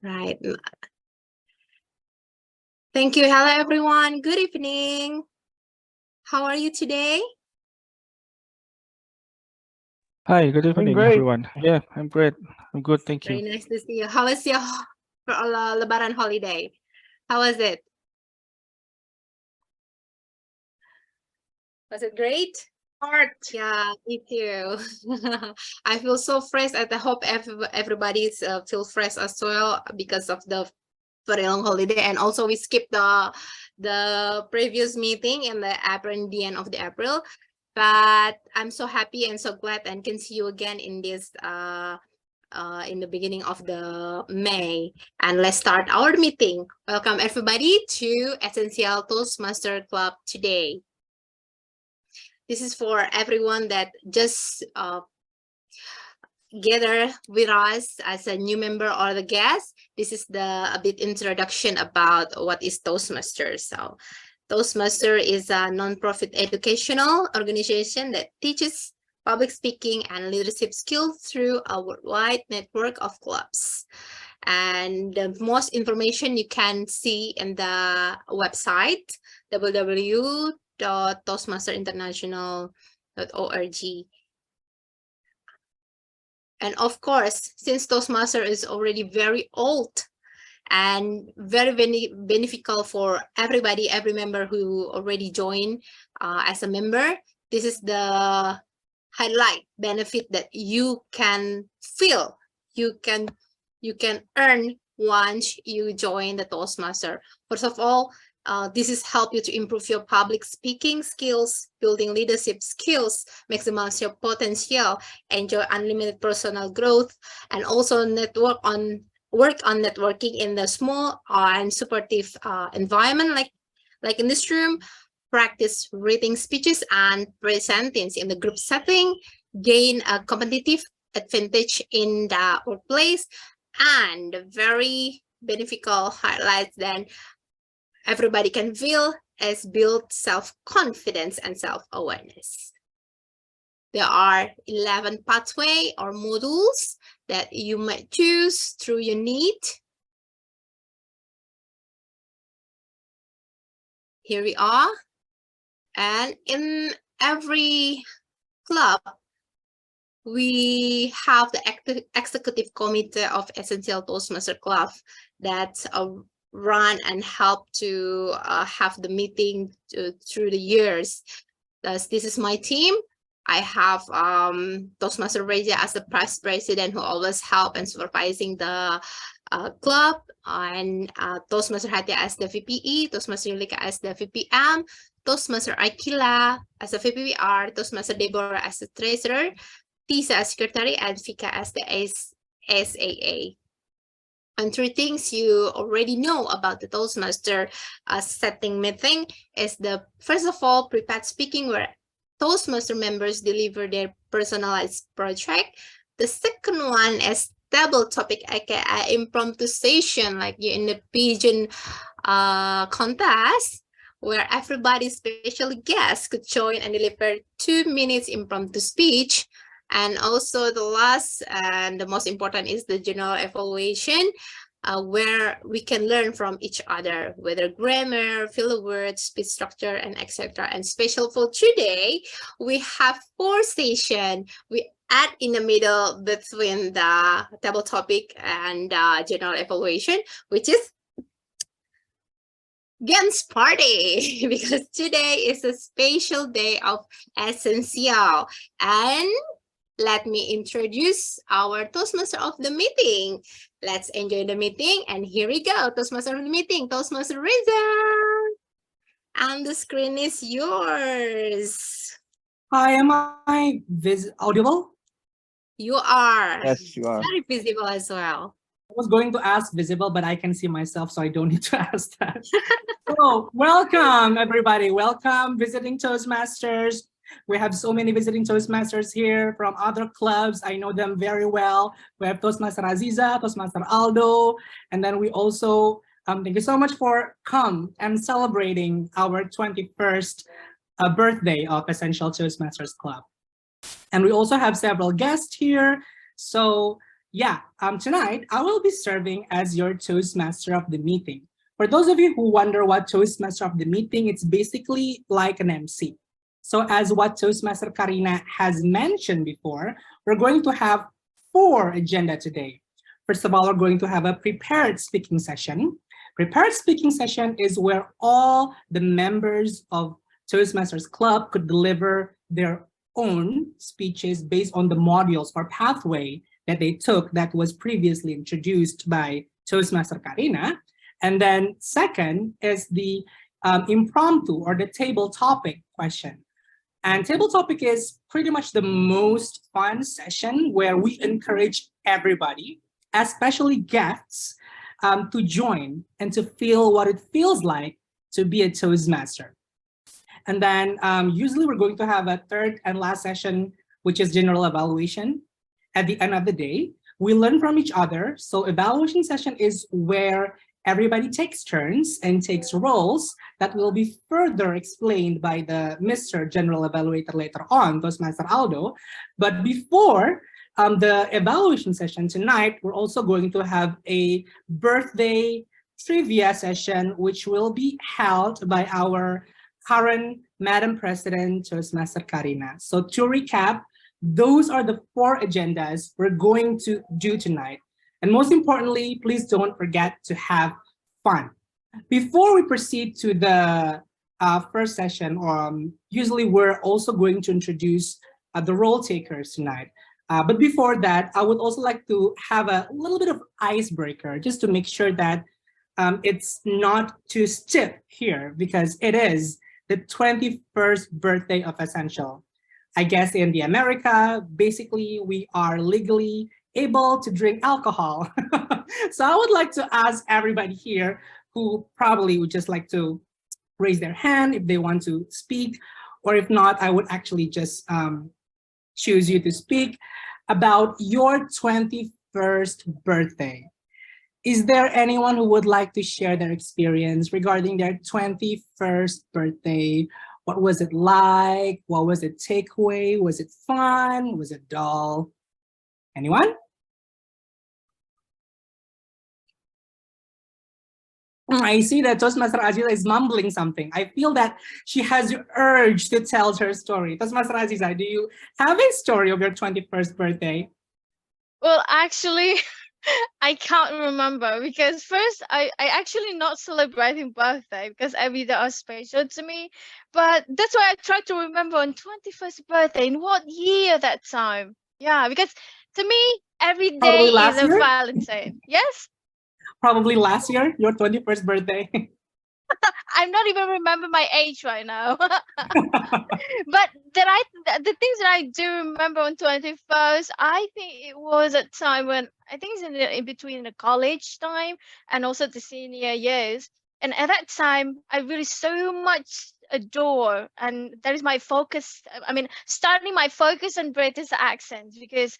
Right. Thank you. Hello, everyone. Good evening. How are you today? Hi, good evening, great. everyone. Yeah, I'm great. I'm good, thank Very you. nice to see you. How was your Lebaran holiday? How was it? Was it great? Art. Yeah, me too. I feel so fresh. And I hope everybody's feel fresh as well because of the very long holiday. And also we skipped the previous meeting in the April, in the end of the April. But I'm so happy and so glad and can see you again in this in the beginning of the May. And let's start our meeting. Welcome everybody to Essential Toastmaster Club today. This is for everyone that just gather with us as a new member or the guest. This is a bit introduction about what is Toastmasters. So Toastmaster is a non-profit educational organization that teaches public speaking and leadership skills through a worldwide network of clubs. And the most information you can see in the website www.toastmasterinternational.org. And of course, since Toastmaster is already very old and very beneficial for everybody, every member who already joined as a member, this is the highlight benefit that you can feel, you can earn once you join the Toastmaster. First of all, this is help you to improve your public speaking skills, building leadership skills, maximize your potential, enjoy unlimited personal growth, and also work on networking in the small and supportive environment like in this room. Practice reading speeches and presenting in the group setting, gain a competitive advantage in the workplace, and very beneficial highlights then everybody can feel as build self-confidence and self-awareness. There are 11 pathway or modules that you might choose through your need. Here we are. And in every club, we have the executive committee of Essential Toastmaster Club that run and help to have the meeting through the years. Thus, this is my team. I have Toastmaster Reza as the past president who always help and supervising the club, and Toastmaster Hatia as the VPE, Toastmaster Yulika as the VPM, Toastmaster Akila as the VPPR, Toastmaster Deborah as the treasurer, Tisa as secretary, and Fika as the SAA. And three things you already know about the Toastmaster setting meeting is the first of all, prepared speaking, where Toastmaster members deliver their personalized project. The second one is table topic, aka impromptu session, like you in the pigeon contest, where everybody, especially guests, could join and deliver 2 minutes impromptu speech. And also the last and the most important is the general evaluation, where we can learn from each other, whether grammar, filler words, speech structure, and etc. And special for today, we have 4 sessions. We add in the middle between the table topic and general evaluation, which is Games party, because today is a special day of Essential. And let me introduce our Toastmaster of the meeting. Let's enjoy the meeting. And here we go, Toastmaster of the meeting, Toastmaster Reza. And the screen is yours. Hi, am I audible? You are. Yes, you are. Very visible as well. I was going to ask visible, but I can see myself, so I don't need to ask that. So, welcome everybody. Welcome visiting Toastmasters. We have so many visiting Toastmasters here from other clubs. I know them very well. We have Toastmaster Aziza, Toastmaster Aldo, and then we also, thank you so much for come and celebrating our 21st birthday of Essential Toastmasters Club. And we also have several guests here. So tonight I will be serving as your Toastmaster of the meeting. For those of you who wonder what Toastmaster of the meeting, it's basically like an MC. So as what Toastmaster Karina has mentioned before, we're going to have 4 agenda today. First of all, we're going to have a prepared speaking session. Prepared speaking session is where all the members of Toastmasters Club could deliver their own speeches based on the modules or pathway that they took that was previously introduced by Toastmaster Karina. And then second is the impromptu or the table topic question. And table topic is pretty much the most fun session where we encourage everybody, especially guests, to join and to feel what it feels like to be a Toastmaster. And then usually we're going to have a third and last session, which is general evaluation. At the end of the day, we learn from each other. So evaluation session is where everybody takes turns and takes roles that will be further explained by the Mr. General Evaluator later on, Toastmaster Aldo. But before the evaluation session tonight, we're also going to have a birthday trivia session, which will be held by our current Madam President, Toastmaster Karina. So to recap, those are the 4 agendas we're going to do tonight. And most importantly, please don't forget to have fun. Before we proceed to the first session, usually we're also going to introduce the role takers tonight. But before that, I would also like to have a little bit of icebreaker just to make sure that it's not too stiff here, because it is the 21st birthday of Essential. I guess in the America, basically we are legally able to drink alcohol. So I would like to ask everybody here who probably would just like to raise their hand if they want to speak, or if not, I would actually just choose you to speak about your 21st birthday. Is there anyone who would like to share their experience regarding their 21st birthday? What was it like? What was the takeaway? Was it fun? Was it dull? Anyone? I see that Toastmaster Aziza is mumbling something. I feel that she has the urge to tell her story. Toastmaster Aziza, do you have a story of your 21st birthday? Well, actually, I can't remember, because first I actually not celebrating birthday because every day was special to me. But that's why I try to remember on 21st birthday, in what year that time. Yeah, because to me, every Probably day last is a year? Valentine. Yes? Probably last year, your 21st birthday. I'm not even remember my age right now. But the things that I do remember on 21st, I think it was a time when I think it's in between the college time and also the senior years. And at that time, I really so much adore, and that is my focus. I mean, starting my focus on British accents, because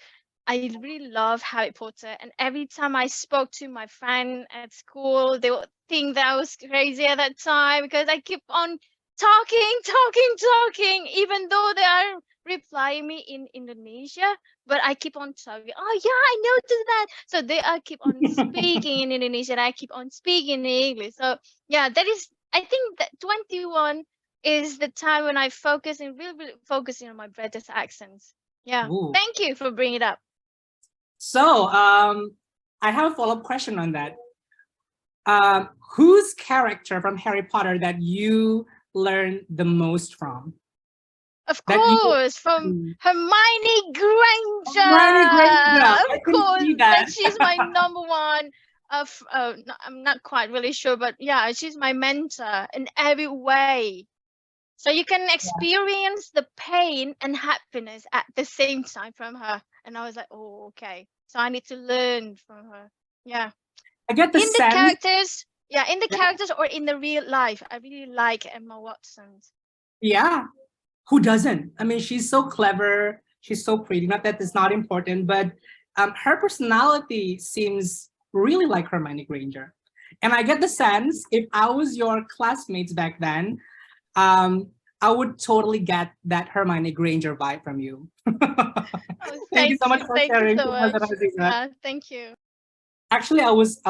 I really love Harry Potter, and every time I spoke to my friend at school, they would think that I was crazy at that time because I keep on talking, even though they are replying me in Indonesia, but I keep on talking. Oh yeah, I noticed that. So they are keep on speaking in Indonesian, I keep on speaking in English. So yeah, that is, I think that 21 is the time when I focus and really focusing on my British accents. Yeah. Ooh. Thank you for bringing it up. So I have a follow-up question on that. Whose character from Harry Potter that you learned the most from? Of That you- course, from Hermione Granger. Hermione Granger, I Of can course, see that. she's my number one. I'm not quite really sure, but yeah, she's my mentor in every way. So you can experience the pain and happiness at the same time from her. And I was like, oh, okay. So I need to learn from her. Yeah. I get the In the sense. characters, in the Yeah. characters or in the real life, I really like Emma Watson. Yeah. Who doesn't? I mean, she's so clever. She's so pretty. Not that it's not important, but her personality seems really like Hermione Granger. And I get the sense, if I was your classmates back then, I would totally get that Hermione Granger vibe from you. Oh, Thank you so much for thank sharing. you so much. Aziza. Thank you. Actually, I was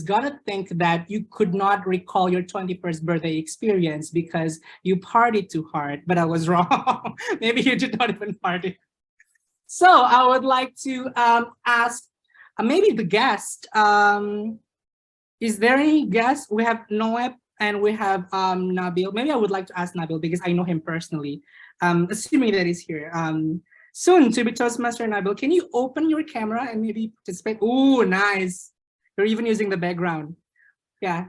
gonna think that you could not recall your 21st birthday experience because you partied too hard, but I was wrong. Maybe you did not even party. So I would like to ask maybe the guest. Is there any guest? We have Noeb and we have Nabil. Maybe I would like to ask Nabil because I know him personally. Assuming that he's here. Soon to be Toastmaster Nabil, can you open your camera and maybe participate? Oh, nice. You're even using the background. Yeah.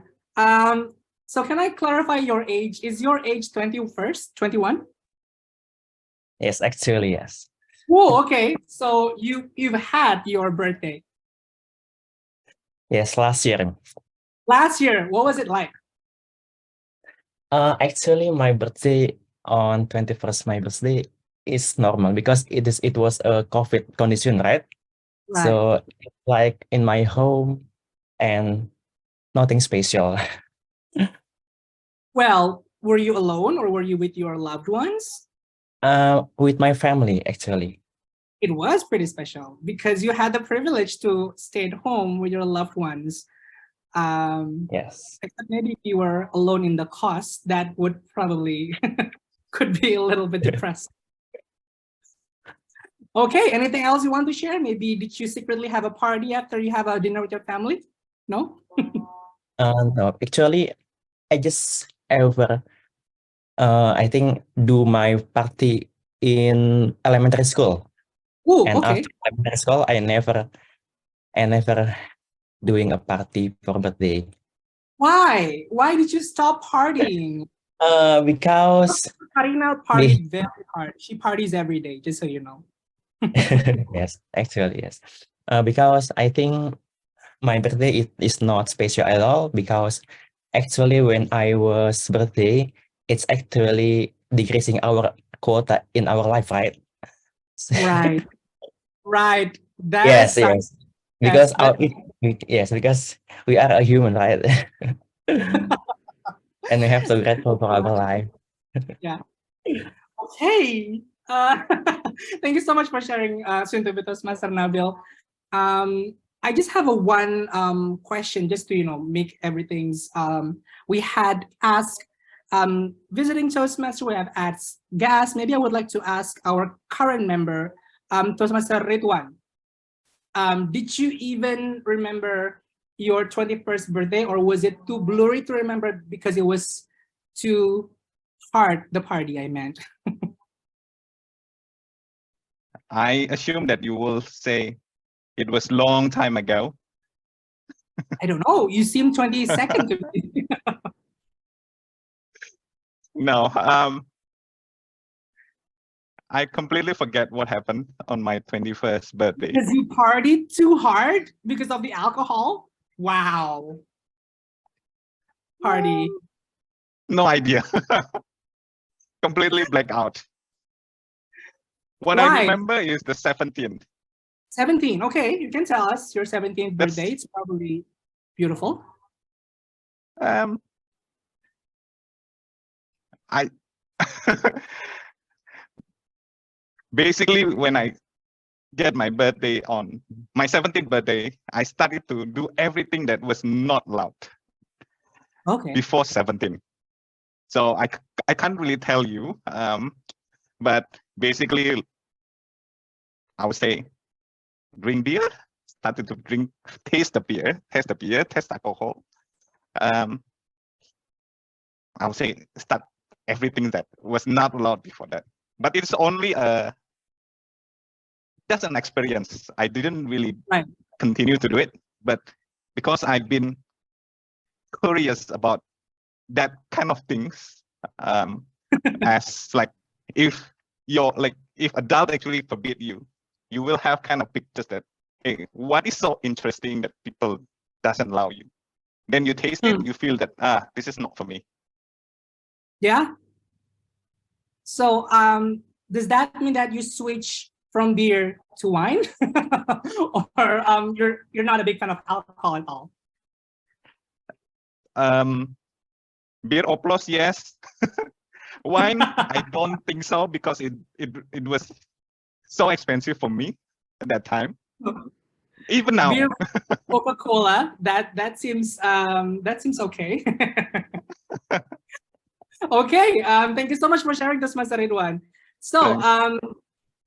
So can I clarify your age? Is your age 21st, 21? Yes, actually, yes. Oh, okay. So you've had your birthday. Yes, last year. Last year, what was it like? Actually, my birthday on 21st, my birthday is normal because it was a COVID condition, right? Right. So it's like in my home and nothing special. Well, were you alone or were you with your loved ones? With my family, actually. It was pretty special because you had the privilege to stay at home with your loved ones. Yes. Except maybe if you were alone in the cost, that would probably could be a little bit depressing. Okay, anything else you want to share? Maybe did you secretly have a party after you have a dinner with your family? No? No, actually, I just ever, I think, do my party in elementary school. Oh, And okay. after elementary school, I never doing a party for birthday. Why? Why did you stop partying? Because Karina partied very hard. She parties every day, just so you know. yes, actually yes. Because I think my birthday is not special at all because actually when I was birthday, it's actually decreasing our quota in our life, right? Right, right. That Yes, is something. yes. Because Yes, yes, because we are a human, right? And we have to grateful for our life. okay. Thank you so much for sharing, soon to be Toastmaster Nabil. I just have a one question just to make everything's. We had asked visiting Toastmaster. We have asked guests. Maybe I would like to ask our current member, Toastmaster Ridwan. Did you even remember your 21st birthday, or was it too blurry to remember because it was too hard, the party I meant? I assume that you will say it was long time ago. I don't know. You seem 22nd to me. No, I completely forget what happened on my 21st birthday. Because you partied too hard because of the alcohol? Wow. Party. No idea. Completely black out. What Why? I remember is the 17th. 17. Okay, you can tell us your 17th birthday. It's probably beautiful. I basically when I get my birthday on my 17th birthday, I started to do everything that was not allowed Okay. before 17. So I can't really tell you, but basically I would say drink beer, started to taste the beer, taste alcohol. I would say start everything that was not allowed before that. But it's only just an experience. I didn't really continue to do it, but because I've been curious about that kind of things, as like if adult actually forbid you, you will have kind of pictures that, hey, what is so interesting that people doesn't allow you? Then you taste it, you feel that this is not for me. Yeah. So does that mean that you switch from beer to wine? Or you're not a big fan of alcohol at all? Beer oplos, yes. Wine, I don't think so because it was so expensive for me at that time. Even now. Beer, Coca-Cola. That seems okay. Okay. Thank you so much for sharing this, Master Ridwan. So, Thanks.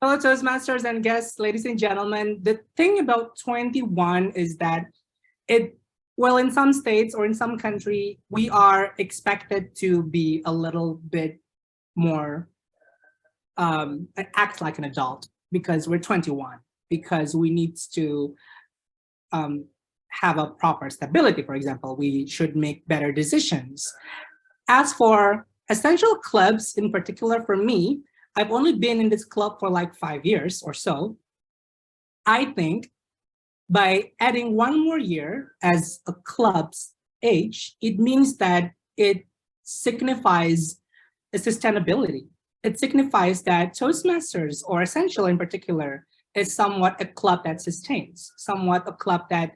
fellow Toastmasters and guests, ladies and gentlemen, the thing about 21 is that well, in some states or in some country, we are expected to be a little bit more act like an adult because we're 21, because we need to have a proper stability. For example, we should make better decisions. As for essential clubs, in particular for me, I've only been in this club for like 5 years or so. I think by adding 1 more year as a club's age, it means that it signifies a sustainability. It signifies that Toastmasters, or Essential in particular, is somewhat a club that sustains, somewhat a club that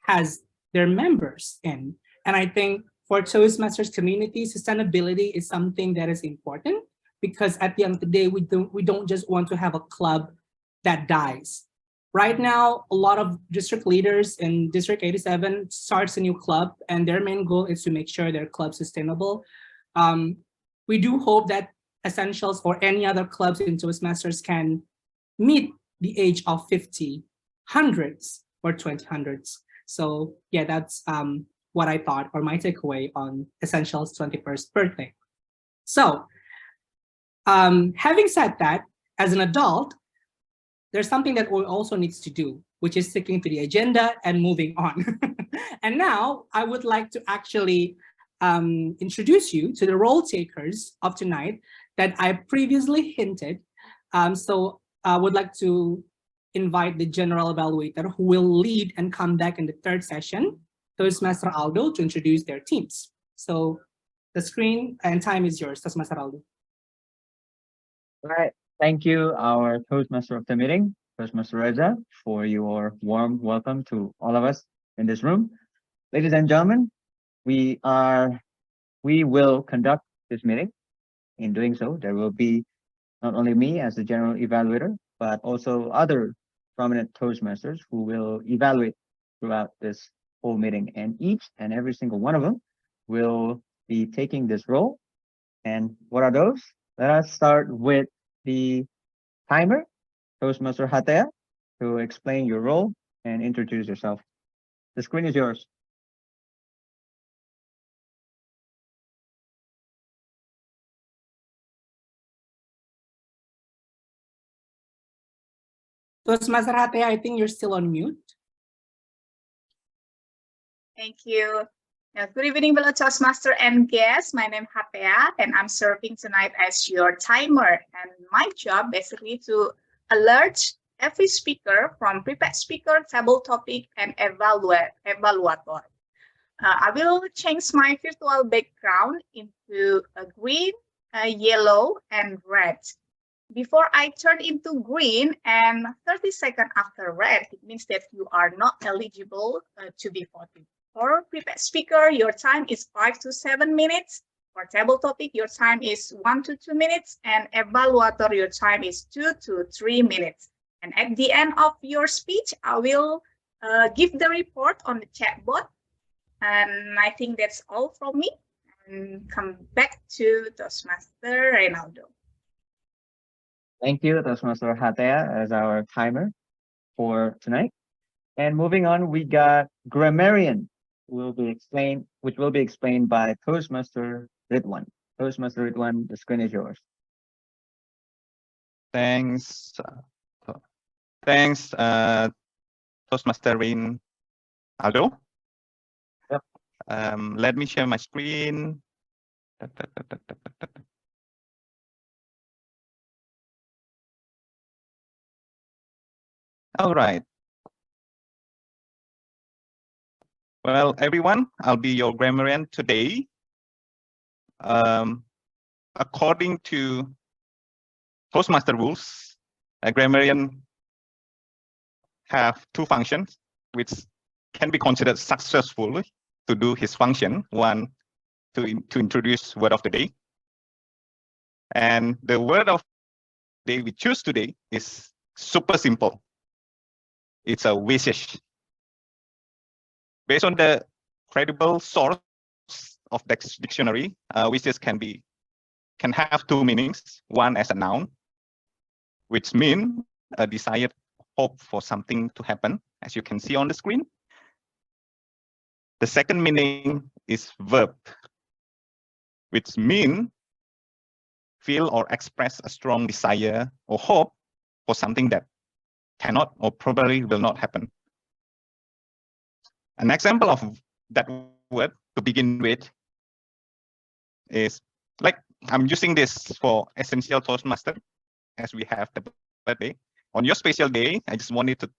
has their members in. And I think for Toastmasters community, sustainability is something that is important, because at the end of the day, we don't just want to have a club that dies. Right now, a lot of district leaders in District 87 starts a new club, and their main goal is to make sure their club's sustainable. We do hope that Essentials or any other clubs in Toastmasters can meet the age of 50, hundreds, or 2000s. So yeah, that's what I thought, or my takeaway on Essentials 21st birthday. So having said that, as an adult, there's something that we also needs to do, which is sticking to the agenda and moving on. And now I would like to actually introduce you to the role takers of tonight that I previously hinted. So I would like to invite the general evaluator who will lead and come back in the third session, Toastmaster Aldo, to introduce their teams. So the screen and time is yours, Toastmaster Aldo. All right. Thank you, our Toastmaster of the meeting, Toastmaster Reza, for your warm welcome to all of us in this room. Ladies and gentlemen, we will conduct this meeting. In doing so, there will be not only me as the general evaluator, but also other prominent Toastmasters who will evaluate throughout this whole meeting. And each and every single one of them will be taking this role. And what are those? Let us start with the timer, Toastmaster Attire, to explain your role and introduce yourself. The screen is yours. Toastmaster Attire, I think you're still on mute. Thank you. Good evening, fellow Toastmaster and guests. My name is Hapea, and I'm serving tonight as your timer. And my job basically to alert every speaker, from prepared speaker, table topic, and evaluator. I will change my virtual background into a green, yellow, and red. Before I turn into green and 30 seconds after red, it means that you are not eligible to be voted. For prepared speaker, your time is 5 to 7 minutes. For table topic, your time is 1 to 2 minutes. And evaluator, your time is 2 to 3 minutes. And at the end of your speech, I will give the report on the chat bot. And I think that's all from me. And come back to Toastmaster Reynaldo. Thank you, Toastmaster Attire, as our timer for tonight. And moving on, we got grammarian, which will be explained by Toastmaster Ridwan. Toastmaster Ridwan, the screen is yours. Thanks. Thanks, Toastmaster Aldo. Yep. Let me share my screen. All right. Well, everyone, I'll be your grammarian today. According to Toastmaster rules, a grammarian have two functions which can be considered successful to do his function. One, to introduce word of the day, And the word of the day we choose today is super simple. It's a wishes. Based on the credible source of the dictionary, wishes can have two meanings. One as a noun, which means a desired hope for something to happen, as you can see on the screen. The second meaning is verb, which means feel or express a strong desire or hope for something that cannot or probably will not happen. An example of that word to begin with is like I'm using this for Essential Toastmaster as we have the birthday. On your special day, I just wanted to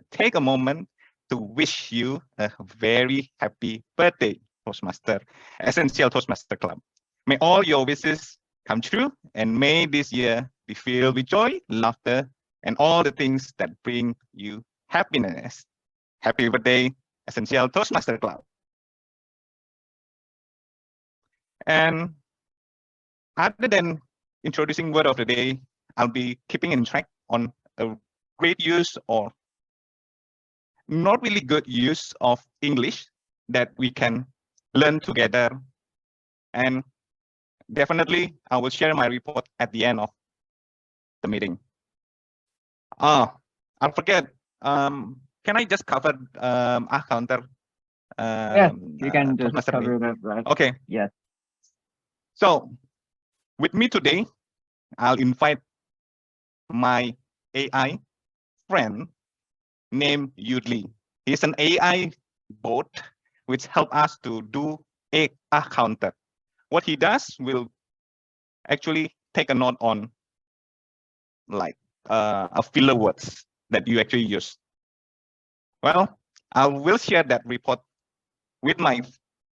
take a moment to wish you a very happy birthday, Toastmaster, Essential Toastmaster Club. May all your wishes come true, and may this year be filled with joy, laughter, and all the things that bring you happiness. Happy birthday, Essential Toastmaster Club. And other than introducing word of the day, I'll be keeping in track on a great use or not really good use of English that we can learn together. And definitely, I will share my report at the end of the meeting. I forget. Can I just cover counter? Yes, you can just Toastmaster cover day? that, right? Okay. Yes. So with me today, I'll invite my AI friend named Yudli. He's an AI bot which help us to do a counter. What he does will actually take a note on like a filler words that you actually use. Well, I will share that report with my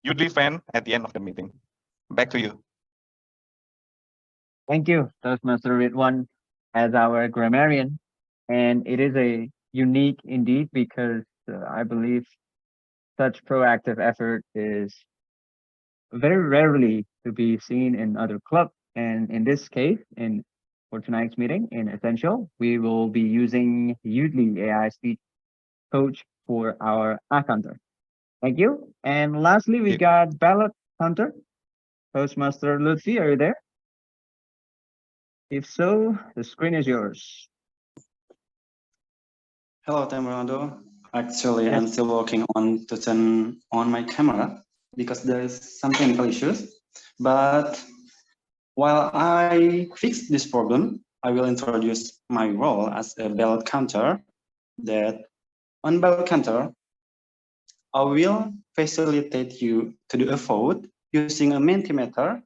Yudli friend at the end of the meeting. Back to you. Thank you, Toastmaster Ridwan, as our grammarian. And it is a unique indeed because I believe such proactive effort is very rarely to be seen in other clubs. And in this case, for tonight's meeting in Essential, we will be using Udly AI speech coach for our counter. Thank you. And lastly, we got ballot counter. Toastmaster Lutfi, are you there? If so, the screen is yours. Hello, Tamarando. Actually, Yes. I'm still working on to turn on my camera because there is some technical issues. But while I fix this problem, I will introduce my role as a ballot counter. That on ballot counter, I will facilitate you to do a vote using a Mentimeter,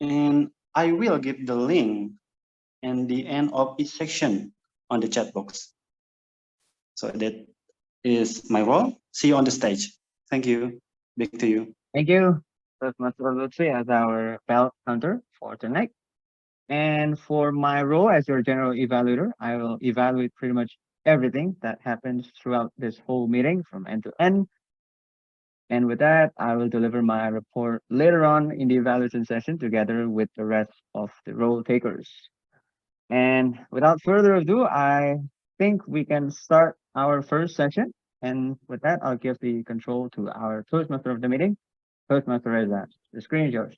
and I will give the link at the end of each section on the chat box. So that is my role. See you on the stage. Thank you. Back to you. Thank you, Toastmaster Lutfi, as our ballot counter for tonight. And for my role as your general evaluator, I will evaluate pretty much everything that happens throughout this whole meeting from end to end. And with that, I will deliver my report later on in the evaluation session together with the rest of the role takers. And without further ado, I think we can start our first session. And with that, I'll give the control to our Toastmaster of the meeting, Toastmaster Reza. The screen is yours.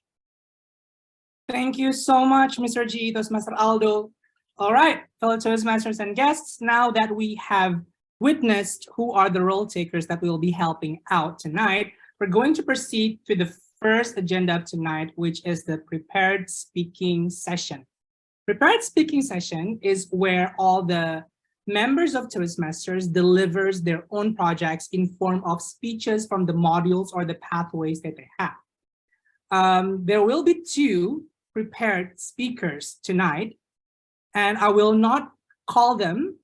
Thank you so much, Mr. G, Toastmaster Aldo. All right, fellow Toastmasters and guests, now that we have witnessed who are the role takers that we will be helping out tonight, we're going to proceed to the first agenda of tonight, which is the prepared speaking session. Prepared speaking session is where all the members of Toastmasters delivers their own projects in form of speeches from the modules or the pathways that they have. There will be 2 prepared speakers tonight, and I will not call them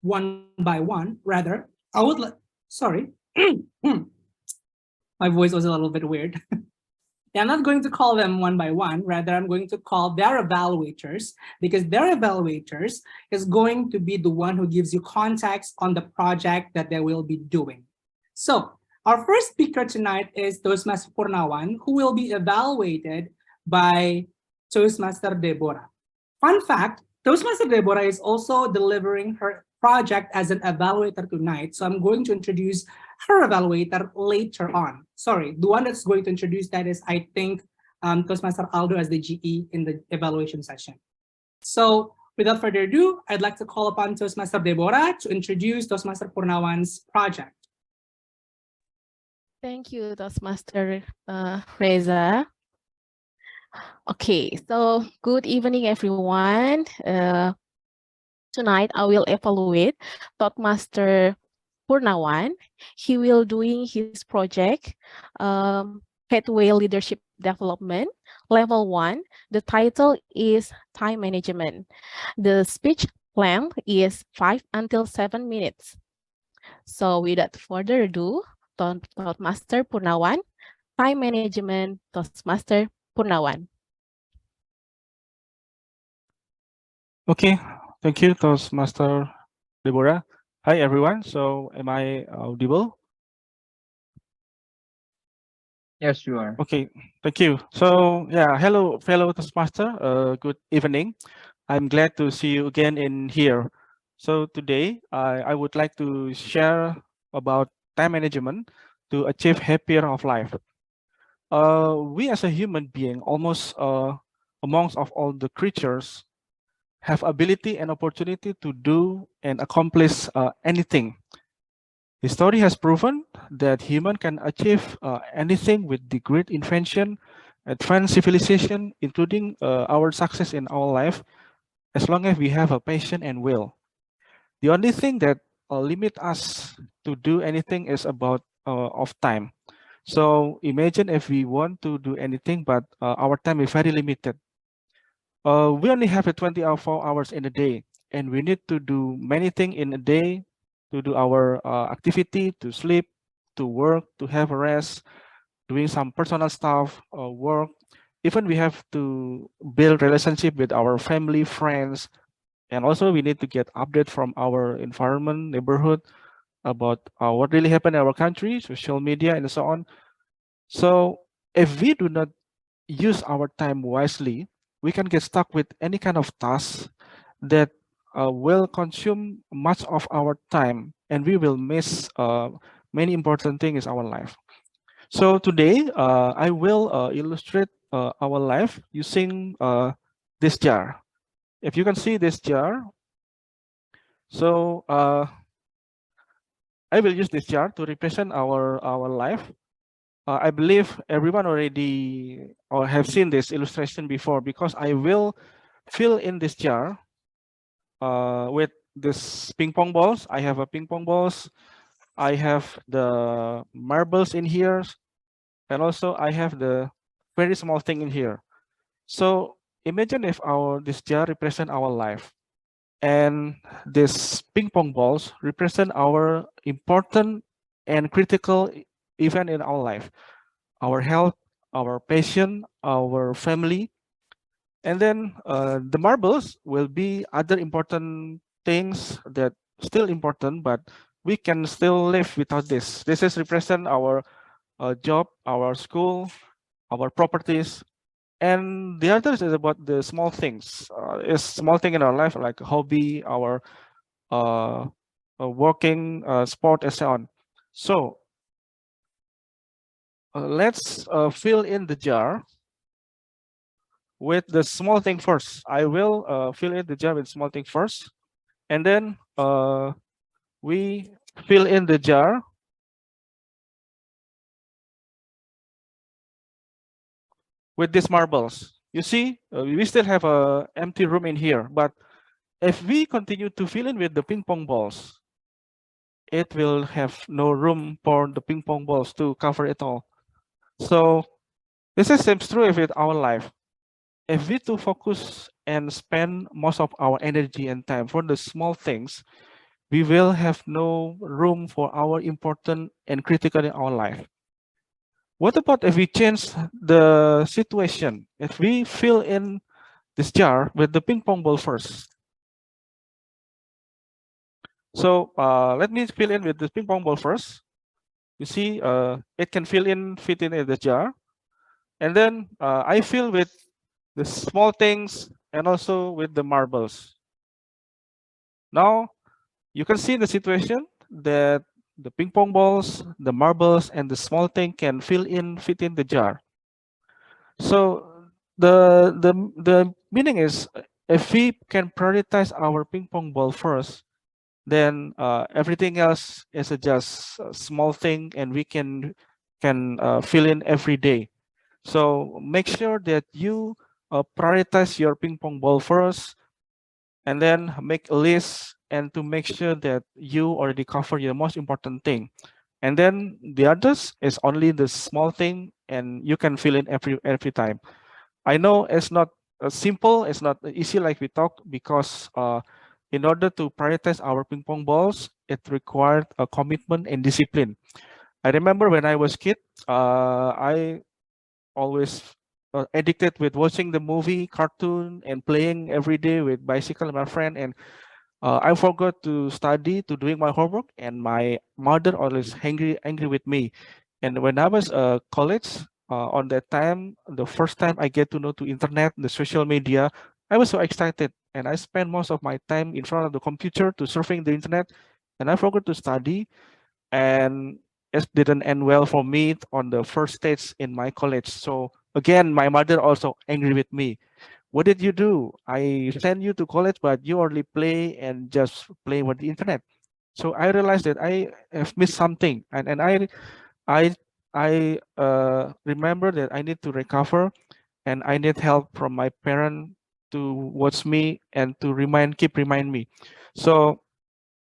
one by one. Rather, I would like, sorry, my voice was a little bit weird. I'm not going to call them one by one. Rather, I'm going to call their evaluators, because their evaluators is going to be the one who gives you context on the project that they will be doing. So our first speaker tonight is Toastmaster Purnawan, who will be evaluated by Toastmaster Deborah. Fun fact, Toastmaster Deborah is also delivering her project as an evaluator tonight. So I'm going to introduce her evaluator later on. Sorry, the one that's going to introduce that is, I think, Toastmaster Aldo as the GE in the evaluation session. So without further ado, I'd like to call upon Toastmaster Deborah to introduce Toastmaster Purnawan's project. Thank you, Toastmaster Reza. Okay, so good evening, everyone. Tonight, I will evaluate Toastmaster Purnawan. He will doing his project, Pathway Leadership Development, Level 1. The title is Time Management. The speech length is 5 until 7 minutes. So without further ado, Toastmaster Purnawan, Time Management, Toastmaster Purnawan. Okay, thank you, Toastmaster Deborah. Hi, everyone. So, am I audible? Yes, you are. Okay, thank you. So, yeah, hello, fellow Toastmaster. Good evening. I'm glad to see you again in here. So today, I would like to share about time management to achieve happier of life. We as a human being, almost amongst of all the creatures, have ability and opportunity to do and accomplish anything. History has proven that human can achieve anything with the great invention, advanced civilization, including our success in our life, as long as we have a passion and will. The only thing that limit us to do anything is about of time. So imagine if we want to do anything, but our time is very limited. We only have a 24 hours in a day, and we need to do many things in a day to do our activity, to sleep, to work, to have a rest, doing some personal stuff, work. Even we have to build relationship with our family, friends, and also we need to get update from our environment, neighborhood, about what really happened in our country, social media, and so on. So if we do not use our time wisely, we can get stuck with any kind of task that will consume much of our time, and we will miss many important things in our life. So today, I will illustrate our life using this jar. If you can see this jar, so I will use this jar to represent our life. I believe everyone already or have seen this illustration before, because I will fill in this jar with this ping pong balls. I have a ping pong balls. I have the marbles in here, and also I have the very small thing in here. So imagine if this jar represent our life, and this ping pong balls represent our important and critical event in our life, our health, our passion, our family. And then the marbles will be other important things that still important, but we can still live without this. This is represent our job, our school, our properties. And the other is about the small things. Is small thing in our life, like a hobby, our working, sport, and so on. So let's fill in the jar with the small thing first. I will fill in the jar with small thing first, and then we fill in the jar with these marbles. You see, we still have a empty room in here, but if we continue to fill in with the ping pong balls, it will have no room for the ping pong balls to cover it all. So this is seems true with our life. If we too focus and spend most of our energy and time for the small things, we will have no room for our important and critical in our life. What about if we change the situation? If we fill in this jar with the ping pong ball first. So let me fill in with the ping pong ball first. You see, it can fit in the jar. And then I fill with the small things, and also with the marbles. Now you can see the situation that the ping pong balls, the marbles, and the small thing can fit in the jar. So the meaning is, if we can prioritize our ping pong ball first, then everything else is just a small thing, and we can fill in every day. So make sure that you prioritize your ping pong ball first, and then make a list, and to make sure that you already cover your most important thing, and then the others is only the small thing, and you can fill in every time. I know it's not simple, it's not easy like we talked, because in order to prioritize our ping pong balls, it required a commitment and discipline. I remember when I was kid, I always addicted with watching the movie, cartoon, and playing every day with bicycle and my friend. And I forgot to study, to doing my homework, and my mother always angry with me. And when I was college, on that time, the first time I get to know to internet, the social media, I was so excited, and I spent most of my time in front of the computer to surfing the internet, and I forgot to study, and it didn't end well for me on the first stage in my college. So again, my mother also angry with me. What did you do? I sent you to college, but you only play and just play with the internet. So I realized that I have missed something, and I remember that I need to recover, and I need help from my parent to watch me and to keep remind me. So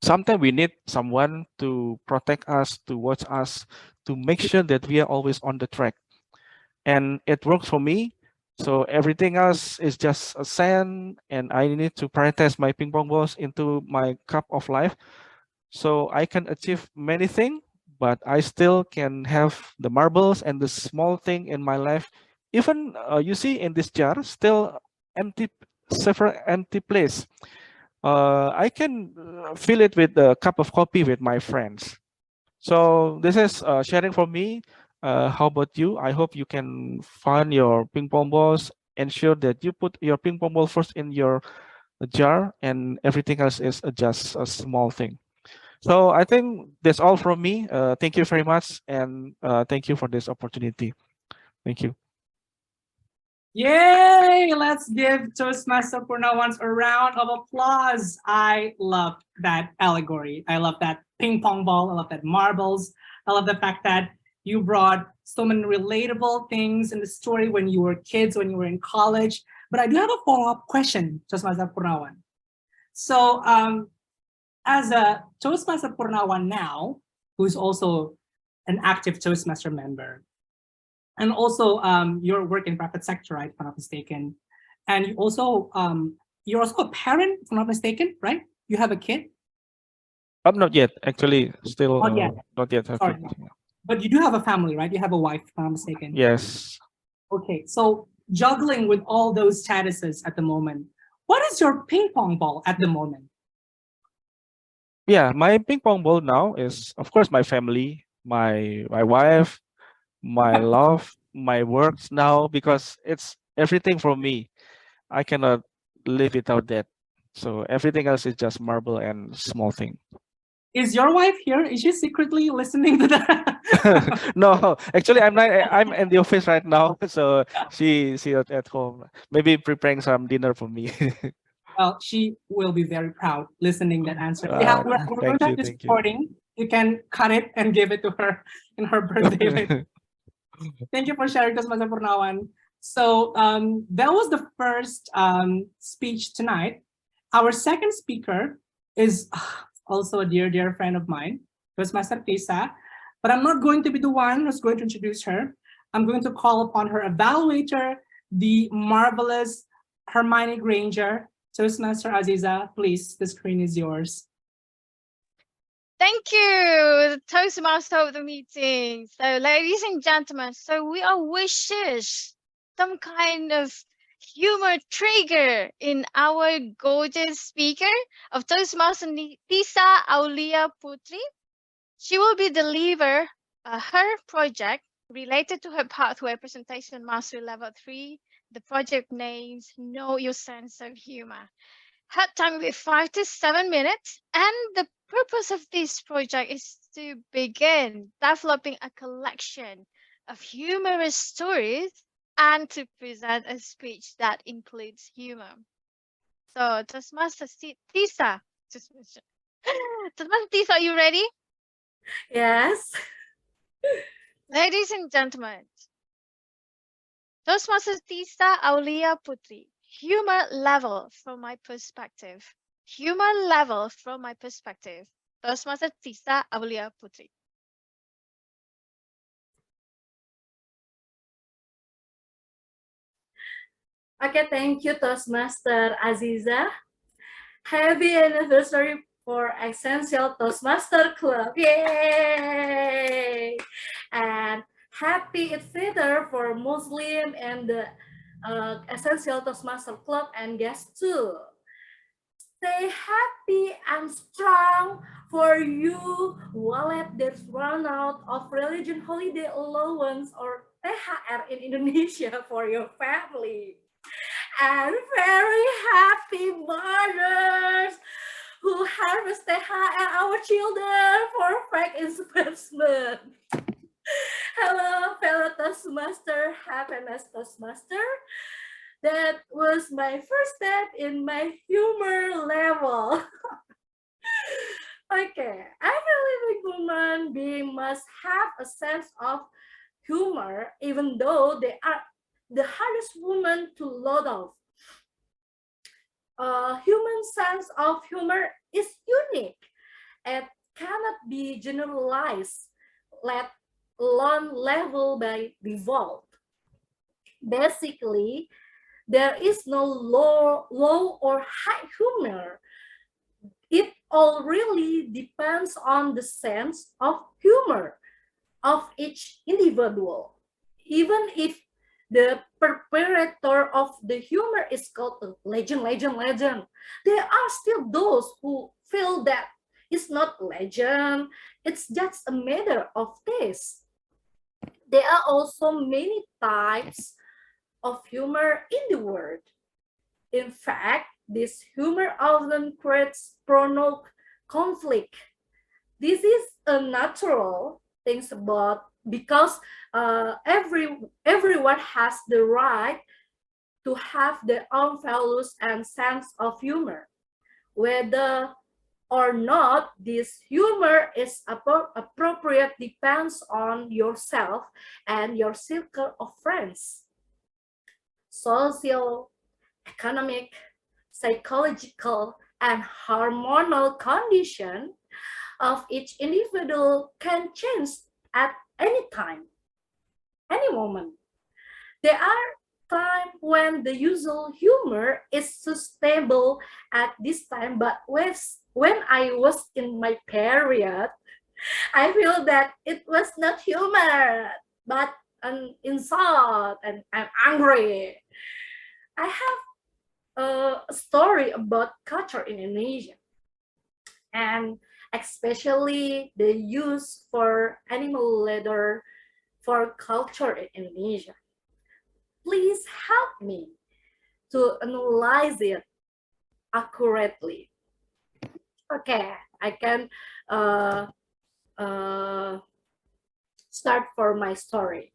sometimes we need someone to protect us, to watch us, to make sure that we are always on the track. And it works for me. So everything else is just a sand, and I need to prioritize my ping pong balls into my cup of life, so I can achieve many things, but I still can have the marbles and the small thing in my life. Even you see in this jar, still empty, several empty place. I can fill it with a cup of coffee with my friends. So this is sharing for me. How about you? I hope you can find your ping pong balls. Ensure that you put your ping pong ball first in your jar, and everything else is just a small thing. So I think that's all from me. Thank you very much, and thank you for this opportunity. Thank you. Yay! Let's give Toastmaster Purnawans a round of applause. I love that allegory. I love that ping pong ball. I love that marbles. I love the fact that you brought so many relatable things in the story when you were kids, when you were in college. But I do have a follow-up question, Toastmaster Purnawan. So as a Toastmaster Purnawan now, who's also an active Toastmaster member, and also your work in private sector, right, if I'm not mistaken. And you're also a parent, if I'm not mistaken, right? You have a kid? Not yet, actually, still Not yet. not yet. Have Sorry. kids. But you do have a family, right? You have a wife, if I'm not mistaken. Yes. Okay, so juggling with all those statuses at the moment, what is your ping pong ball at the moment? Yeah, my ping pong ball now is, of course, my family, my wife, my love, my works now, because it's everything for me. I cannot live without that. So everything else is just marble and small thing. Is your wife here? Is she secretly listening to that? No, actually, I'm not. I'm in the office right now, so she at home. Maybe preparing some dinner for me. Well, she will be very proud listening that answer. Yeah, we're going to have this Thank you. recording. You can cut it and give it to her in her birthday. Thank you for sharing this, Mr. Purnawan. So that was the first speech tonight. Our second speaker is also a dear, dear friend of mine. It was Master Tisa. But I'm not going to be the one who's going to introduce her. I'm going to call upon her evaluator, the marvelous Hermione Granger. Toastmaster Aziza, please, the screen is yours. Thank you, the Toastmaster of the meeting. So, ladies and gentlemen, so we are wishes some kind of humor trigger in our gorgeous speaker of Toastmaster Tisa Aulia Putri. She will be deliver her project related to her pathway presentation mastery level 3 The project names Know Your Sense of Humor. Had time with 5 to 7 minutes, and the purpose of this project is to begin developing a collection of humorous stories and to present a speech that includes humor. So, Toastmaster Tisa, Toastmaster Tisa, are you ready? Yes. Ladies and gentlemen, Toastmaster Tisa Aulia Putri, humor level from my perspective. Humor level from my perspective. Toastmaster Tisa Aulia Putri. Okay, thank you, Toastmaster Aziza. Happy anniversary for Essential Toastmaster Club. Yay! And happy Eid for Muslim and the Essential Toastmaster Club and guests too. Stay happy and strong for you wallet that's run out of religion holiday allowance or THR in Indonesia for your family. And very happy mothers who harvest THR our children for fake investment. Hello, fellow Toastmaster, happiness Toastmaster. That was my first step in my humor level. Okay, every living human being must have a sense of humor, even though they are the hardest woman to load off. Human sense of humor is unique. It cannot be generalized, let alone level by default. Basically, there is no low or high humor. It all really depends on the sense of humor of each individual. Even if the perpetrator of the humor is called a legend, there are still those who feel that it's not legend, it's just a matter of taste. There are also many types of humor in the world. In fact, this humor often creates prolonged conflict. This is a natural thing about because everyone has the right to have their own values and sense of humor. Whether or not this humor is appropriate depends on yourself and your circle of friends. Social, economic, psychological, and hormonal condition of each individual can change at any time, any moment. There are times when the usual humor is sustainable at this time, but when I was in my period, I feel that it was not humor, but an insult, and I'm angry. I have a story about culture in Indonesia, and especially the use for animal leather for culture in Indonesia. Please help me to analyze it accurately. Okay, I can start for my story.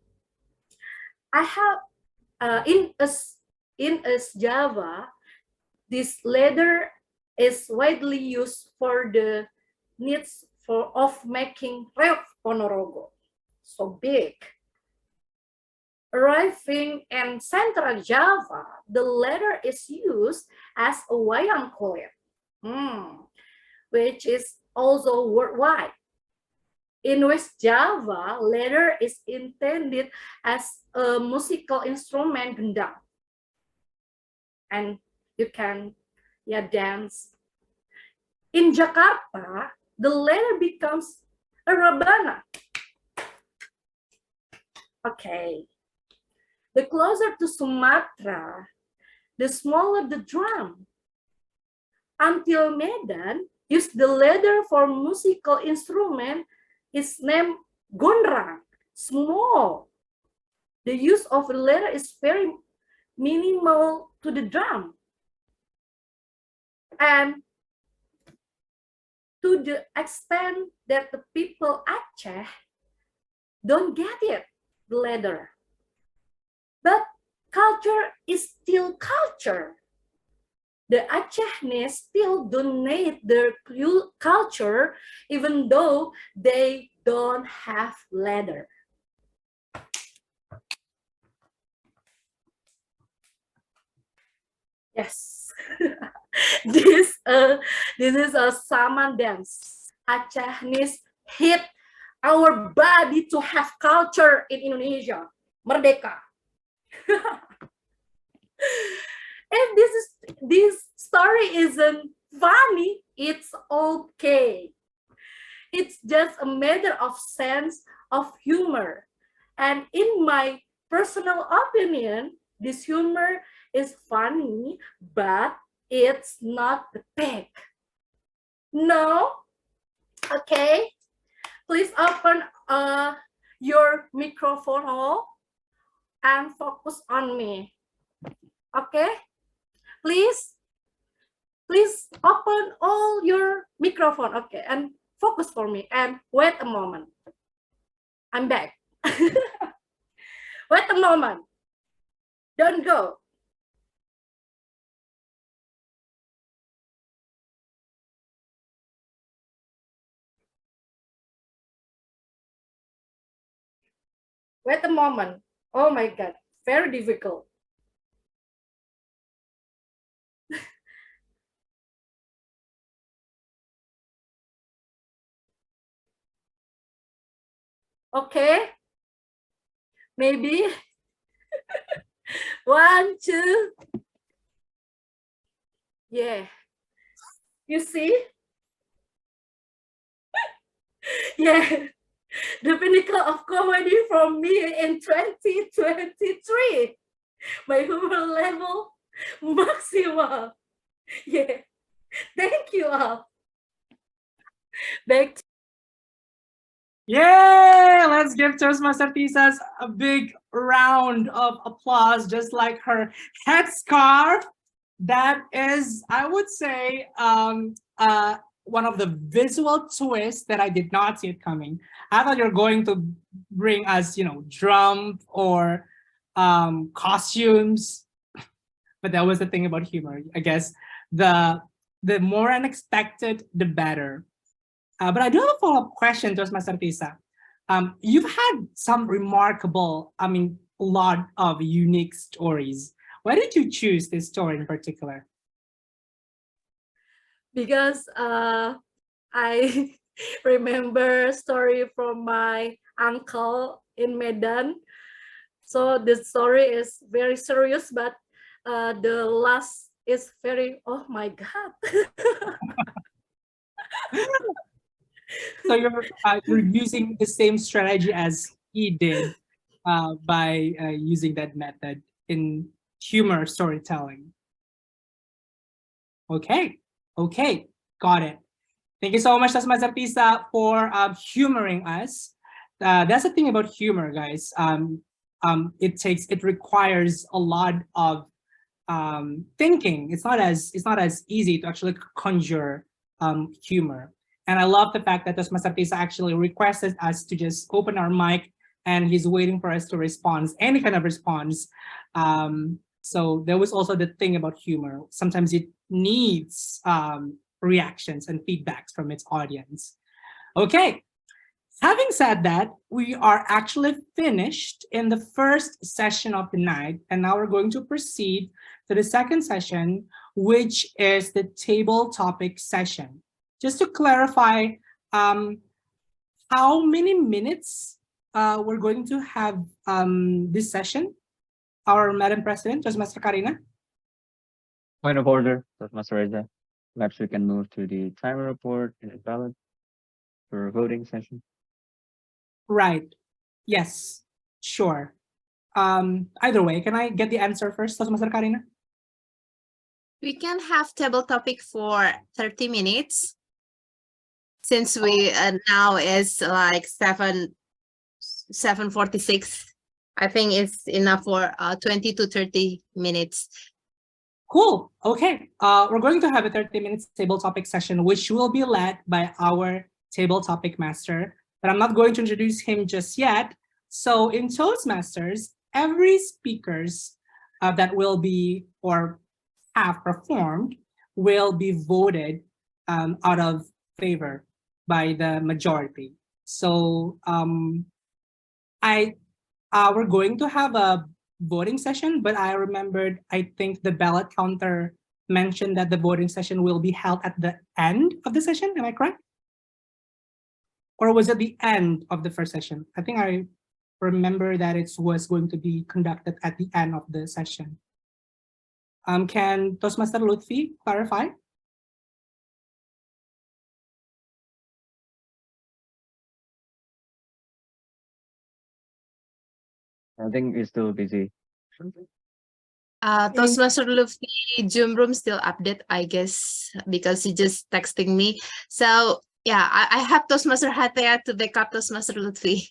I have in Java, this leather is widely used for the needs of making reog Ponorogo, so big. Arriving in Central Java, the leather is used as a wayang kulit, which is also worldwide. In West Java, leather is intended as a musical instrument gendang, and you can dance. In Jakarta, the leather becomes a rabana. Okay. The closer to Sumatra, the smaller the drum. Until Medan used the leather for musical instrument is named gondrang, small. The use of the leather is very minimal to the drum. And to the extent that the people Aceh don't get it, the letter. But culture is still culture. The Acehnese still donate their culture even though they don't have leather. Yes, this is a Saman dance. Acehnese hit our body to have culture in Indonesia. Merdeka. If this story isn't funny, it's okay. It's just a matter of sense of humor. And in my personal opinion, this humor is funny, but it's not the peak. No? Okay. Please open your microphone hole and focus on me. Okay? Please open all your microphone. Okay, and focus for me and wait a moment. I'm back. Wait a moment. Don't go. Wait a moment. Oh my God, very difficult. Okay, maybe 1, 2. Yeah, you see? Yeah, the pinnacle of comedy from me in 2023. My humor level maximal. Yeah, thank you all. Back to Yay! Let's give Toastmaster Tisas a big round of applause, just like her headscarf. That is, I would say, one of the visual twists that I did not see it coming. I thought you're going to bring us, drum or costumes, but that was the thing about humor. I guess the more unexpected, the better. But I do have a follow-up question, Toastmaster Tisa. You've had some remarkable, a lot of unique stories. Why did you choose this story in particular? because I remember a story from my uncle in Medan. So the story is very serious, but the last is very, oh my God. So you're using the same strategy as he did by using that method in humor storytelling. Okay, got it. Thank you so much, Toastmaster Tisa, for humoring us. That's the thing about humor, guys. It requires a lot of thinking. It's not as easy to actually conjure humor. And I love the fact that Toastmaster Tisa actually requested us to just open our mic, and he's waiting for us to respond, any kind of response. So there was also the thing about humor. Sometimes it needs reactions and feedbacks from its audience. Okay, having said that, we are actually finished in the first session of the night, and now we're going to proceed to the second session, which is the table topic session. Just to clarify, how many minutes we're going to have this session? Our Madam President, Toastmaster Karina. Point of order, Toastmaster Reza. Perhaps we can move to the timer report and the ballot for voting session. Right. Yes, sure. Either way, can I get the answer first, Toastmaster Karina? We can have table topic for 30 minutes. Since we now is like 7:46 I think it's enough for 20 to 30 minutes. Cool. Okay. We're going to have a 30 minutes table topic session, which will be led by our table topic master, but I'm not going to introduce him just yet. So in Toastmasters, every speakers that will be or have performed will be voted out of favor by the majority. So we're going to have a voting session, but I remembered, I think the ballot counter mentioned that the voting session will be held at the end of the session. Am I correct? Or was it the end of the first session? I think I remember that it was going to be conducted at the end of the session. Can Toastmaster Lutfi clarify? I think it's still busy. Toastmaster Lutfi Zoom room still update, I guess, because he just texting me. So yeah, I have Toastmaster Hatea to back up Toastmaster Lutfi.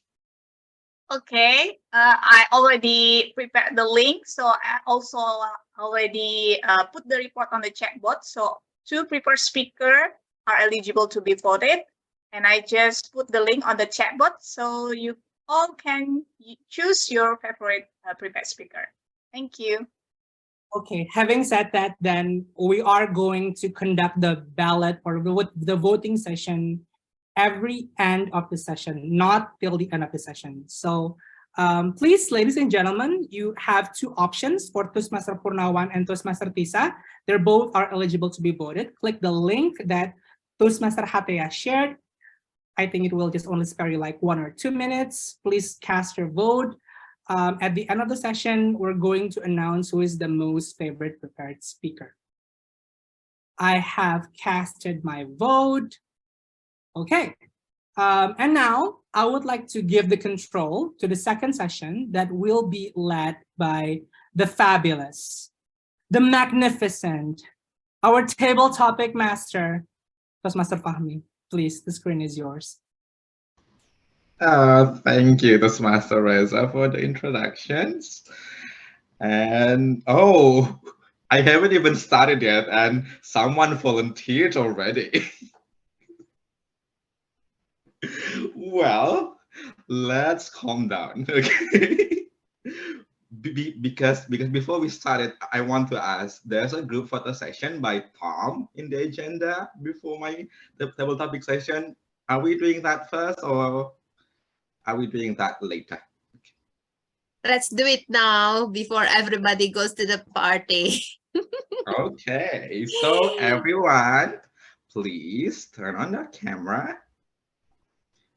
Okay, I already prepared the link, so I also already put the report on the chat box. So 2 preferred speakers are eligible to be voted, and I just put the link on the chat box, so you all can choose your favorite preferred speaker. Thank you. Okay, having said that, then we are going to conduct the ballot or the voting session every end of the session, not till the end of the session. So please, ladies and gentlemen, you have 2 options for Toastmaster Purnawan and Toastmaster Tisa. They both are eligible to be voted. Click the link that Toastmaster Hatea shared. I think it will just only spare you like 1 or 2 minutes. Please cast your vote. At the end of the session, we're going to announce who is the most favorite prepared speaker. I have casted my vote. Okay, and now I would like to give the control to the second session that will be led by the fabulous, the magnificent, our table topic master, Toastmaster Fahmi. Please, the screen is yours. Thank you, Toastmaster Reza, for the introductions. And oh, I haven't even started yet, and someone volunteered already. Well, let's calm down, okay? Because before we started, I want to ask, there's a group photo session by Tom in the agenda before the table topic session. Are we doing that first, or are we doing that later? Let's do it now before everybody goes to the party. Okay, so everyone, please turn on the camera.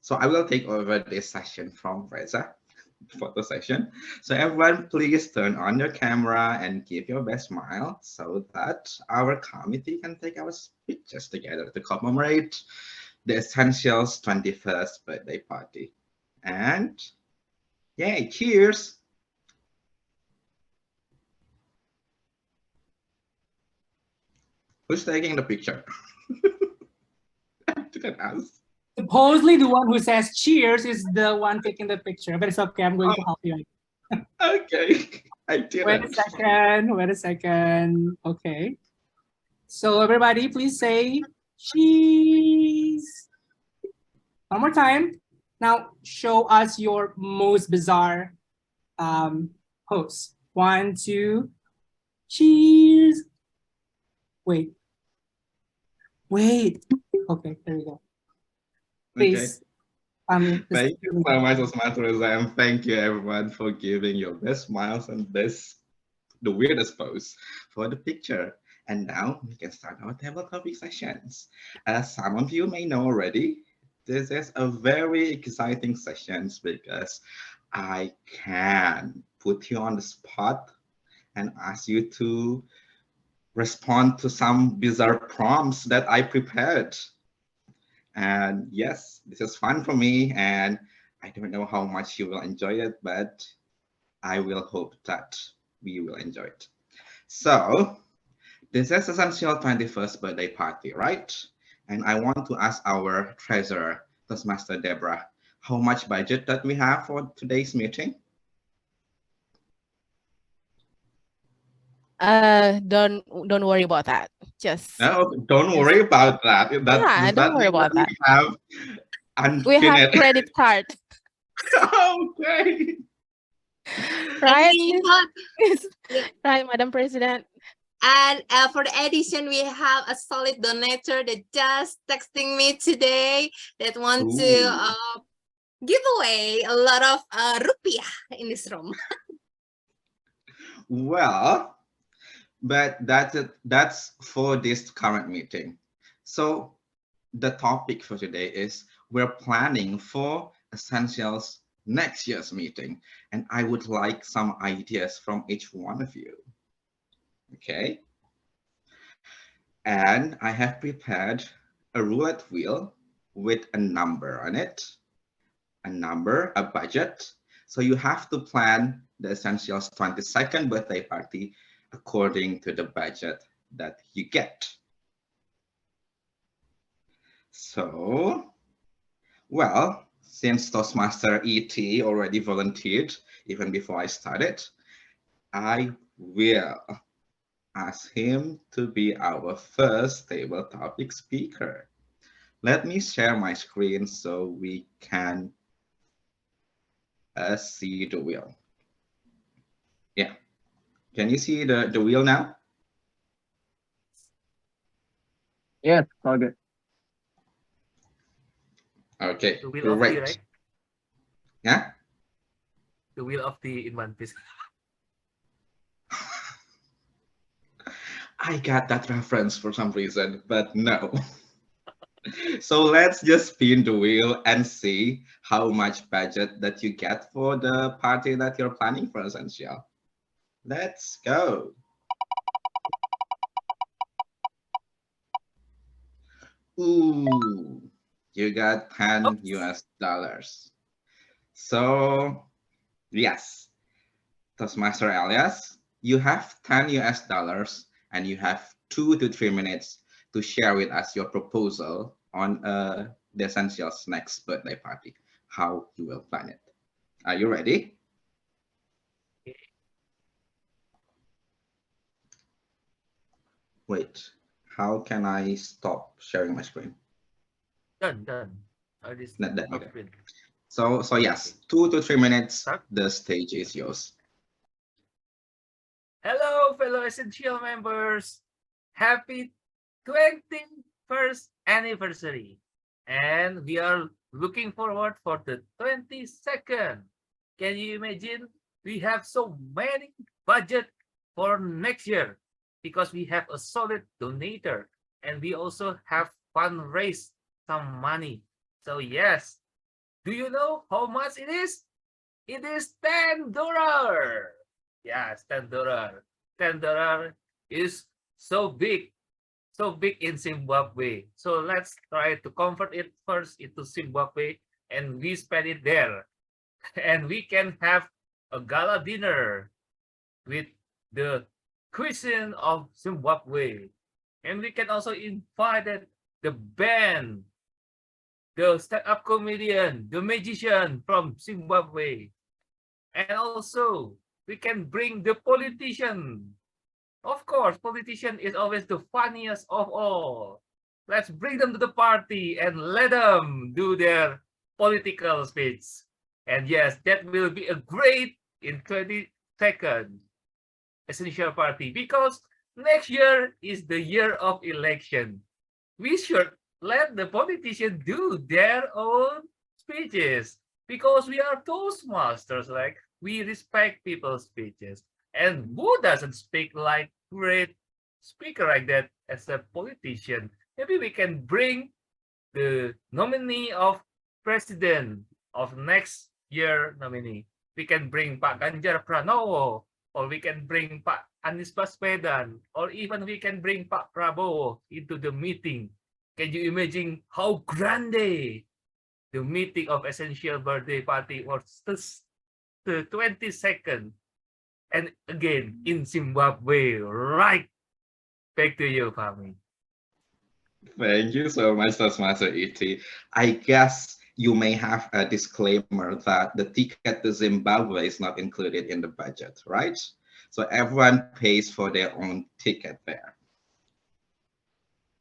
So I will take over this session from Reza, photo session. So everyone, please turn on your camera and give your best smile so that our committee can take our pictures together to commemorate the Essentials 21st birthday party. And yay, cheers. Who's taking the picture? I didn't ask. Supposedly the one who says cheers is the one taking the picture, but it's okay, I'm going to help you. Okay, I didn't. Wait a second. Okay. So everybody please say cheese. One more time. Now show us your most bizarre pose. 1, 2, cheese. Wait. Okay, there we go. Please. Okay. Thank you so much, Toastmaster Reza, and thank you everyone for giving your best smiles and the weirdest pose for the picture. And now we can start our table topic sessions. As some of you may know already, this is a very exciting session because I can put you on the spot and ask you to respond to some bizarre prompts that I prepared. And yes, this is fun for me, and I don't know how much you will enjoy it, but I will hope that we will enjoy it. So this is Essential 21st birthday party, right? And I want to ask our treasurer, Toastmaster Deborah, how much budget that we have for today's meeting? Don't worry about that. Just No, don't worry about that. yeah, Does don't that worry mean that about that. we have We have unfinished? credit card, Okay. right? we have, yeah, Right, Madam President. and for the edition, we have a solid donator that just texting me today that want to Ooh. give away a lot of rupiah in this room. Well, but that's for this current meeting. So the topic for today is we're planning for Essentials next year's meeting, and I would like some ideas from each one of you. Okay. And I have prepared a roulette wheel with a number on it, a budget. So you have to plan the Essentials 22nd birthday party according to the budget that you get. So, well, since Toastmaster ET already volunteered even before I started, I will ask him to be our first table topic speaker. Let me share my screen so we can see the wheel. Yeah, can you see the wheel now? Yes, all good. Okay, The wheel of great. the, right? Yeah? The wheel of the in One Piece. I got that reference for some reason, but no. So let's just spin the wheel and see how much budget that you get for the party that you're planning for Essential. Let's go. Ooh, you got 10 US dollars. So yes, Toastmaster Elias, you have 10 US dollars and you have 2 to 3 minutes to share with us your proposal on the Essentials next birthday party, how you will plan it. Are you ready? Wait, how can I stop sharing my screen? Done. Not done either. So yes, 2 to 3 minutes, the stage is yours. Hello, fellow Essential members. Happy 21st anniversary. And we are looking forward for the 22nd. Can you imagine? We have so many budget for next year because we have a solid donator and we also have fundraised some money. So yes, do you know how much it is? It is $10. Yes, $10. $10 is so big in Zimbabwe. So let's try to convert it first into Zimbabwe and we spend it there. And we can have a gala dinner with the cuisine of Zimbabwe. And we can also invite the band, the stand-up comedian, the magician from Zimbabwe. And also, we can bring the politician. Of course, politician is always the funniest of all. Let's bring them to the party and let them do their political speech. And yes, that will be a great in 22nd Essential Party because next year is the year of election. We should let the politicians do their own speeches because we are Toastmasters, like we respect people's speeches. And who doesn't speak like great speaker like that as a politician? Maybe we can bring the nominee of president of next year nominee. We can bring Pak Ganjar Pranowo, or we can bring Pak Anies Baswedan, or even we can bring Pak Prabowo into the meeting. Can you imagine how grande the meeting of Essential Birthday Party was the 22nd? And again, in Zimbabwe, right? Back to you, Fahmi. Thank you so much, Toastmaster ET. I guess you may have a disclaimer that the ticket to Zimbabwe is not included in the budget, right? So everyone pays for their own ticket there.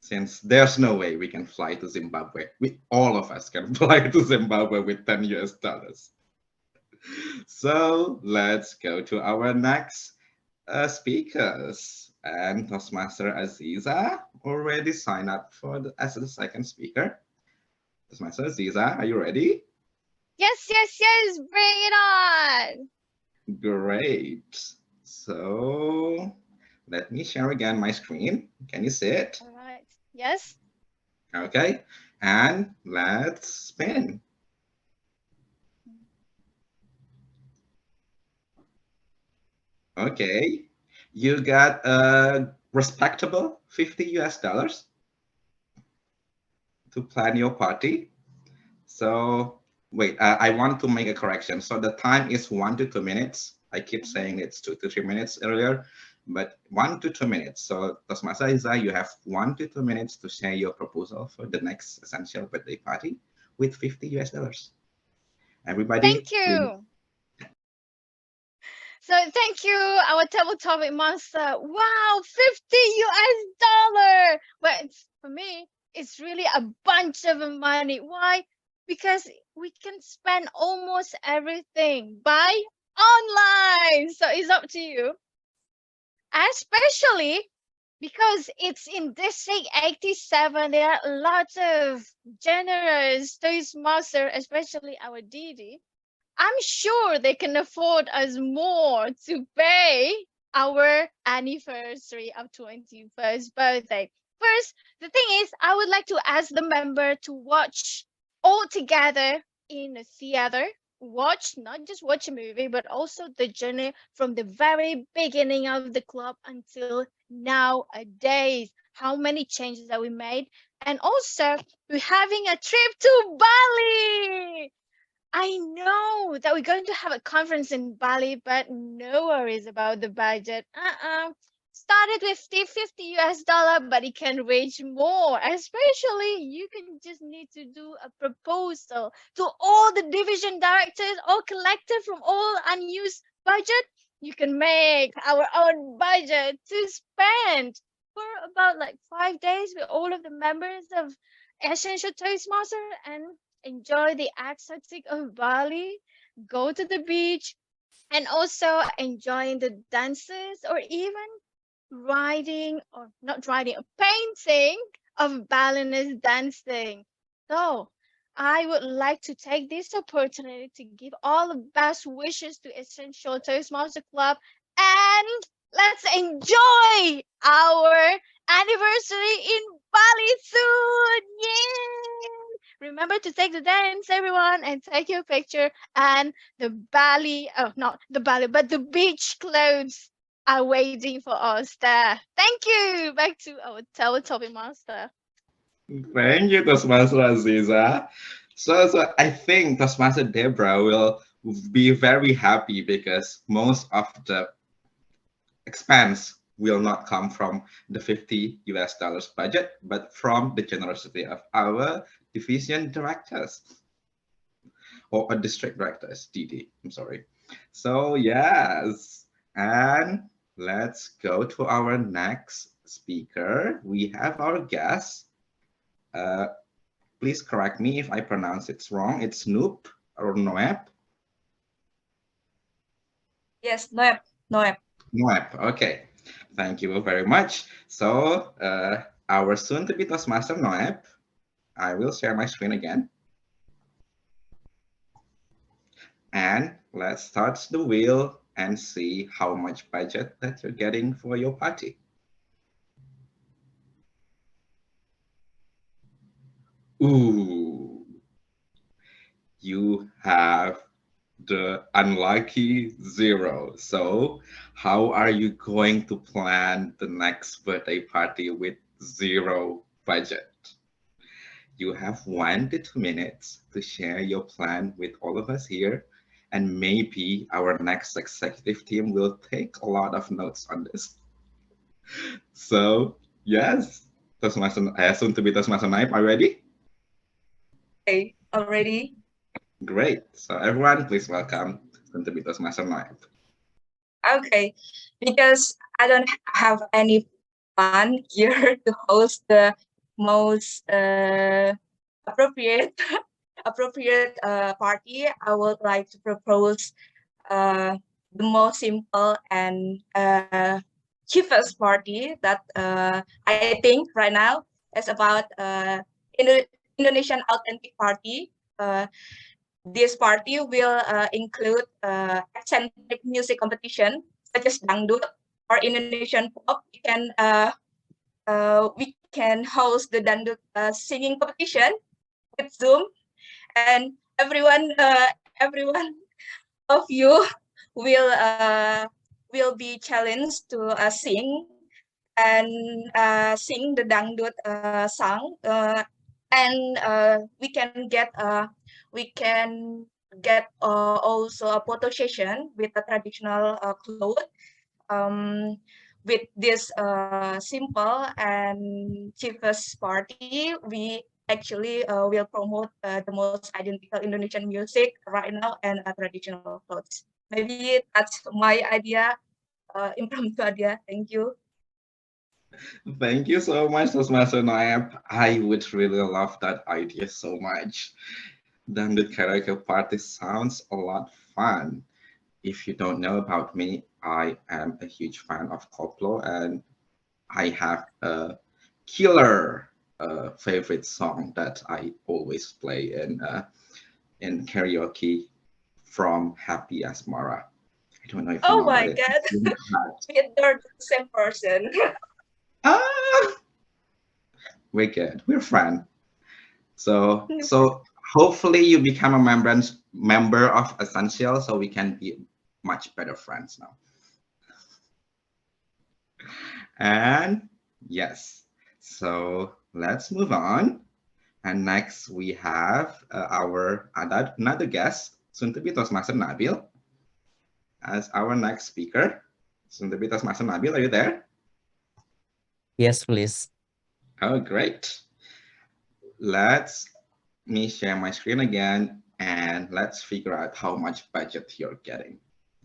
Since there's no way we can fly to Zimbabwe, all of us can fly to Zimbabwe with 10 US dollars. So let's go to our next speakers. And Toastmaster Aziza already signed up for as the second speaker. Toastmaster Aziza, are you ready? Yes, yes, yes. Bring it on. Great. So let me share again my screen. Can you see it? All right. Yes. Okay. And let's spin. Okay. You got a respectable 50 US dollars to plan your party. So wait, I want to make a correction. So the time is 1 to 2 minutes. I keep saying it's 2 to 3 minutes earlier, but 1 to 2 minutes. So Toastmaster Isa, you have 1 to 2 minutes to share your proposal for the next essential birthday party with 50 US dollars. Everybody, Thank you. So thank you, our table topic master. Wow, 50 US dollar. Well, for me, it's really a bunch of money. Why? Because we can spend almost everything by online. So it's up to you. Especially because it's in District 87, there are lots of generous Toastmaster, especially our Didi. I'm sure they can afford us more to pay our anniversary of 21st birthday. First, the thing is, I would like to ask the member to watch all together in a theater. Watch, not just watch a movie, but also the journey from the very beginning of the club until nowadays. How many changes that we made. And also, we're having a trip to Bali. I know that we're going to have a conference in Bali, but no worries about the budget. Started with 50 US dollar, but it can reach more. Especially, you can just need to do a proposal to all the division directors, all collected from all unused budget. You can make our own budget to spend for about like 5 days with all of the members of Essential Toastmaster and enjoy the exotic of Bali, go to the beach, and also enjoying the dances or even riding or not riding, a painting of Balinese dancing. So I would like to take this opportunity to give all the best wishes to Essential Toastmaster Club and let's enjoy our anniversary in Bali soon. Yay! Remember to take the dance, everyone, and take your picture. And the Bali, oh, not the Bali, but the beach clothes are waiting for us there. Thank you. Back to our topic master. Thank you, Toastmaster Aziza. So I think Toastmaster Deborah will be very happy because most of the expense will not come from the 50 US dollars budget, but from the generosity of our division directors or district directors, DD, I'm sorry. So yes, and let's go to our next speaker. We have our guest. Please correct me if I pronounce it wrong. It's Noop or Noep? Yes, Noep. Noep. Noep, okay. Thank you very much. So our soon-to-be Toastmaster Noep, I will share my screen again. And let's start the wheel and see how much budget that you're getting for your party. Ooh, you have the unlucky 0. So how are you going to plan the next birthday party with 0 budget? You have 1 to 2 minutes to share your plan with all of us here. And maybe our next executive team will take a lot of notes on this. So yes, soon to be Toastmaster Naip, are you ready? Okay, already. Great. So everyone, please welcome soon to be Toastmaster Naip. Okay, because I don't have any fun here to host the most appropriate appropriate party. I would like to propose the most simple and cheapest party that I think right now is about Indonesian authentic party. This party will include eccentric music competition such as dangdut or Indonesian pop. We can host the dangdut singing competition with Zoom, and everyone of you will be challenged to sing and sing the dangdut song, and we can get also a photo session with the traditional clothes. With this simple and cheapest party, we actually will promote the most identical Indonesian music right now and traditional clothes. Maybe that's my idea, impromptu idea. Thank you. Thank you so much, Toastmaster Noab. I would really love that idea so much. Then the karaoke party sounds a lot fun. If you don't know about me, I am a huge fan of Koplo, and I have a killer favorite song that I always play in karaoke from Happiest. I don't know if you Oh know about my it. God, we are the same person. Ah, we're good. We're friends. So hopefully you become a member of Essential, so we can be much better friends now. And yes, so let's move on. And next we have our another guest, soon to be Toastmaster Nabil, as our next speaker. Soon to be Toastmaster Nabil, are you there? Yes, please. Oh, great. Let me share my screen again, and let's figure out how much budget you're getting.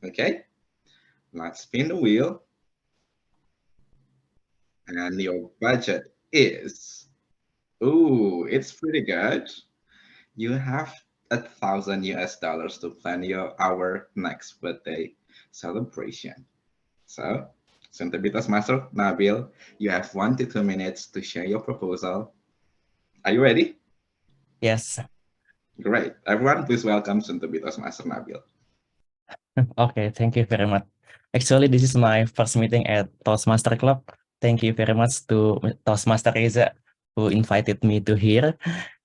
Okay, let's spin the wheel. And your budget is, ooh, it's pretty good. You have $1,000 to plan our next birthday celebration. So, Sentibitas Master Nabil, you have 1 to 2 minutes to share your proposal. Are you ready? Yes. Great. Everyone, please welcome Sentibitas Master Nabil. Okay, thank you very much. Actually, this is my first meeting at Toastmaster Club. Thank you very much to Toastmaster Reza who invited me to here.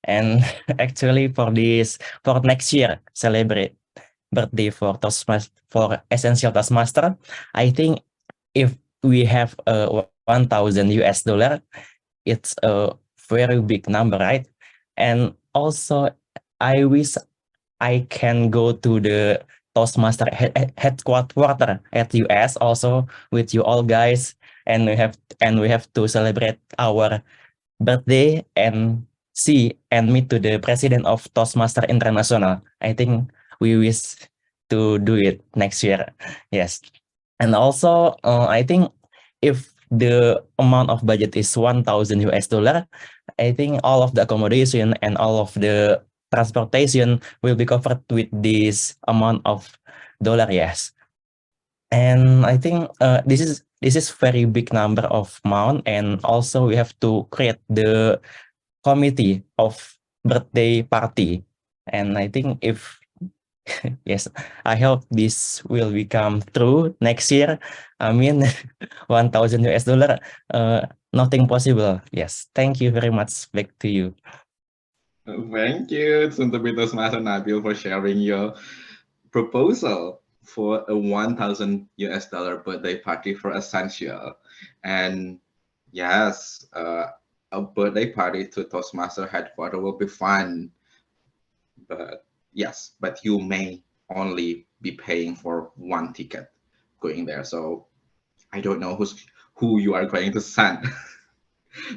And actually for next year, celebrate birthday for Essential Toastmaster, I think if we have $1,000, it's a very big number, right? And also, I wish I can go to the Toastmaster headquarter at US also with you all guys, and we have to celebrate our birthday and see and meet to the president of Toastmaster International. I think we wish to do it next year. Yes. And also, I think if the amount of budget is $1,000, I think all of the accommodation and all of the transportation will be covered with this amount of dollar. Yes. And I think this is very big number of amount, and also we have to create the committee of birthday party. And I think if yes, I hope this will become true next year. I mean, $1,000, nothing possible. Yes, thank you very much. Back to you. Thank you, Suntabitos Master Nabil, for sharing your proposal for a $1,000 birthday party for Essential. And yes, a birthday party to Toastmaster headquarters will be fun. But yes, but you may only be paying for one ticket going there. So I don't know who you are going to send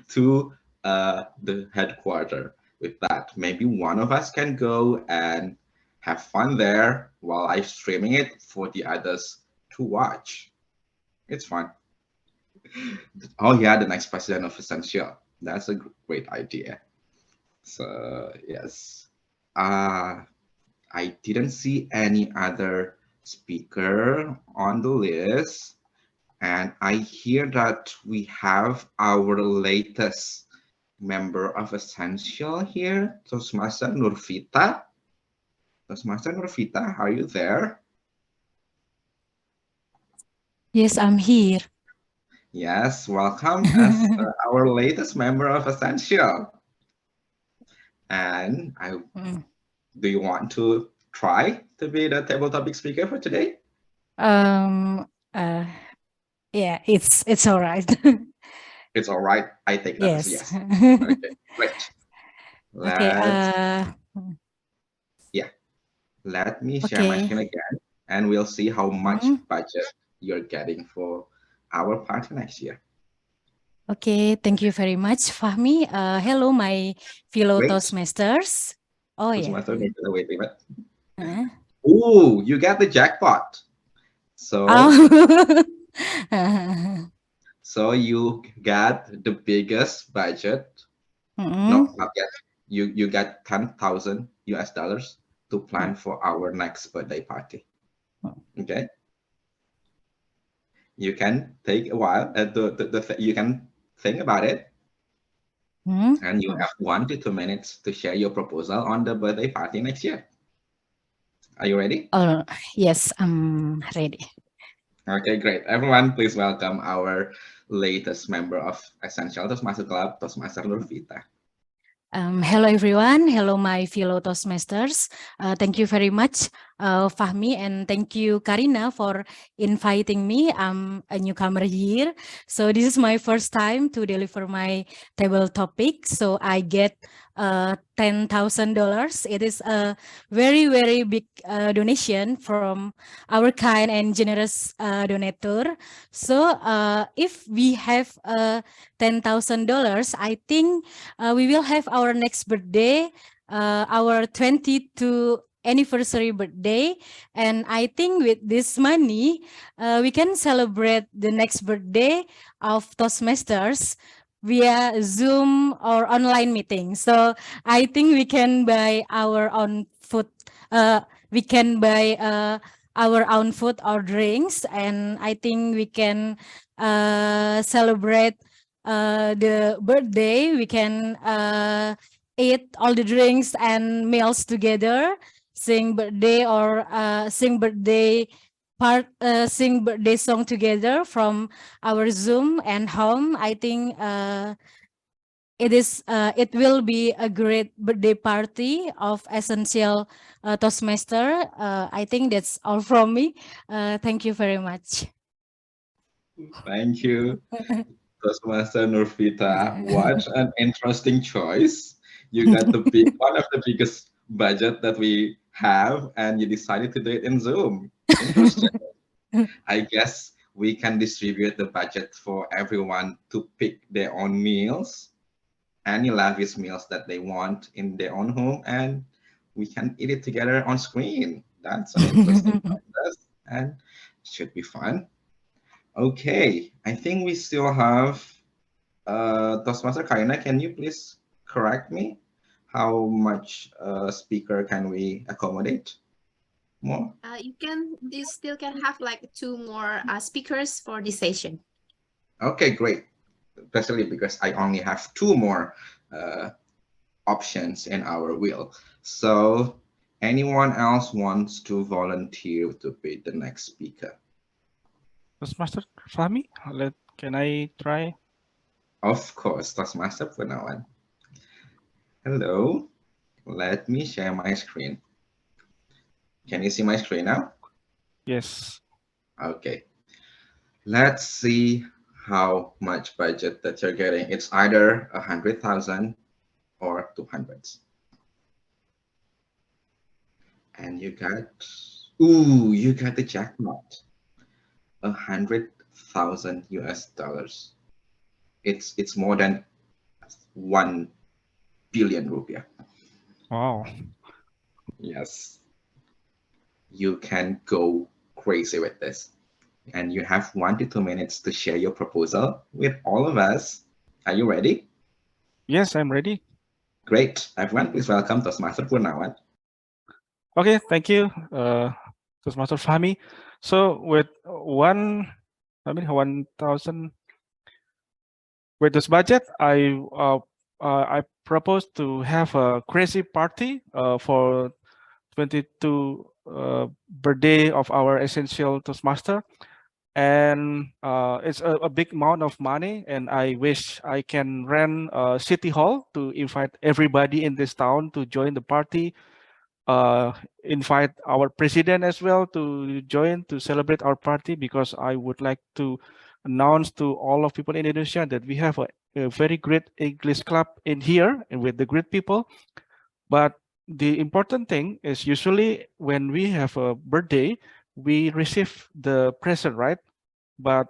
to the headquarters with that. Maybe one of us can go and have fun there while live streaming it for the others to watch. It's fun. Oh yeah, the next president of Essential. That's a great idea. So yes, I didn't see any other speaker on the list, and I hear that we have our latest member of Essential here, Toastmaster Nurvita. Toastmaster Nurvita, are you there? Yes, I'm here. Yes, welcome as our latest member of Essential. And do you want to try to be the table topic speaker for today? Um. Yeah, it's all right. It's all right. I take that as Yes. yes. Okay, great. Okay. Yeah. Let me share my Okay. screen again, and we'll see how much budget you're getting for our party next year. Okay. Thank you very much, Fahmi. Hello, my fellow Great. Toastmasters. Oh yeah. Toastmaster, wait. Ooh, you got the jackpot. So, so you got the biggest budget. No, not yet. You got 10,000 US dollars to plan for our next birthday party. Okay. You can take a while. You can think about it, and you have 1 to 2 minutes to share your proposal on the birthday party next year. Are you ready? Yes, I'm ready. Okay, great. Everyone, please welcome our latest member of Essential Toastmaster Club, Toastmaster Nurvita. Hello everyone. Hello my fellow Toastmasters. Thank you very much, Fahmi, and thank you, Karina, for inviting me. I'm a newcomer here, so this is my first time to deliver my table topic. So I get $10,000. It is a very big donation from our kind and generous donator. So if we have $10,000, I think we will have our next birthday, our 22 anniversary birthday, and I think with this money we can celebrate the next birthday of Toastmasters via Zoom or online meeting. So I think we can buy our own food. We can buy our own food or drinks, and I think we can celebrate the birthday. We can eat all the drinks and meals together, sing birthday or sing birthday song together from our Zoom and home. I think it will be a great birthday party of Essential Toastmaster. I think that's all from me. Thank you very much. Thank you, Toastmaster Nurvita. What an interesting choice. You got the one of the biggest budget that we have, and you decided to do it in Zoom. Interesting. I guess we can distribute the budget for everyone to pick their own meals, any lavish meals that they want in their own home, and we can eat it together on screen. That's an interesting process and should be fun. Okay, I think we still have Toastmaster Karina. Can you please correct me? How much speaker can we accommodate more? You still can have like 2 more speakers for this session. Okay, great. Especially because I only have 2 more options in our wheel. So anyone else wants to volunteer to be the next speaker? Toastmaster Fahmi, can I try? Of course, Toastmaster Punawan. Hello, let me share my screen. Can you see my screen now? Yes. Okay. Let's see how much budget that you're getting. It's either 100,000 or 200s. And you got, you got the jackpot. 100,000 US dollars. It's more than 1 billion rupiah. Wow. Yes. You can go crazy with this. and you have 1 to 2 minutes to share your proposal with all of us. Are you ready? Yes, I'm ready. Great. Everyone, please welcome Toastmaster Purnawan. Okay, thank you, Toastmaster Fahmi. So with 1,000 with this budget, I propose to have a crazy party for 22 birthday of our essential Toastmaster, and it's a big amount of money, and I wish I can rent a city hall to invite everybody in this town to join the party, invite our president as well to join to celebrate our party, because I would like to announce to all of people in Indonesia that we have a very great English club in here and with the great people. But the important thing is usually when we have a birthday, we receive the present, right? But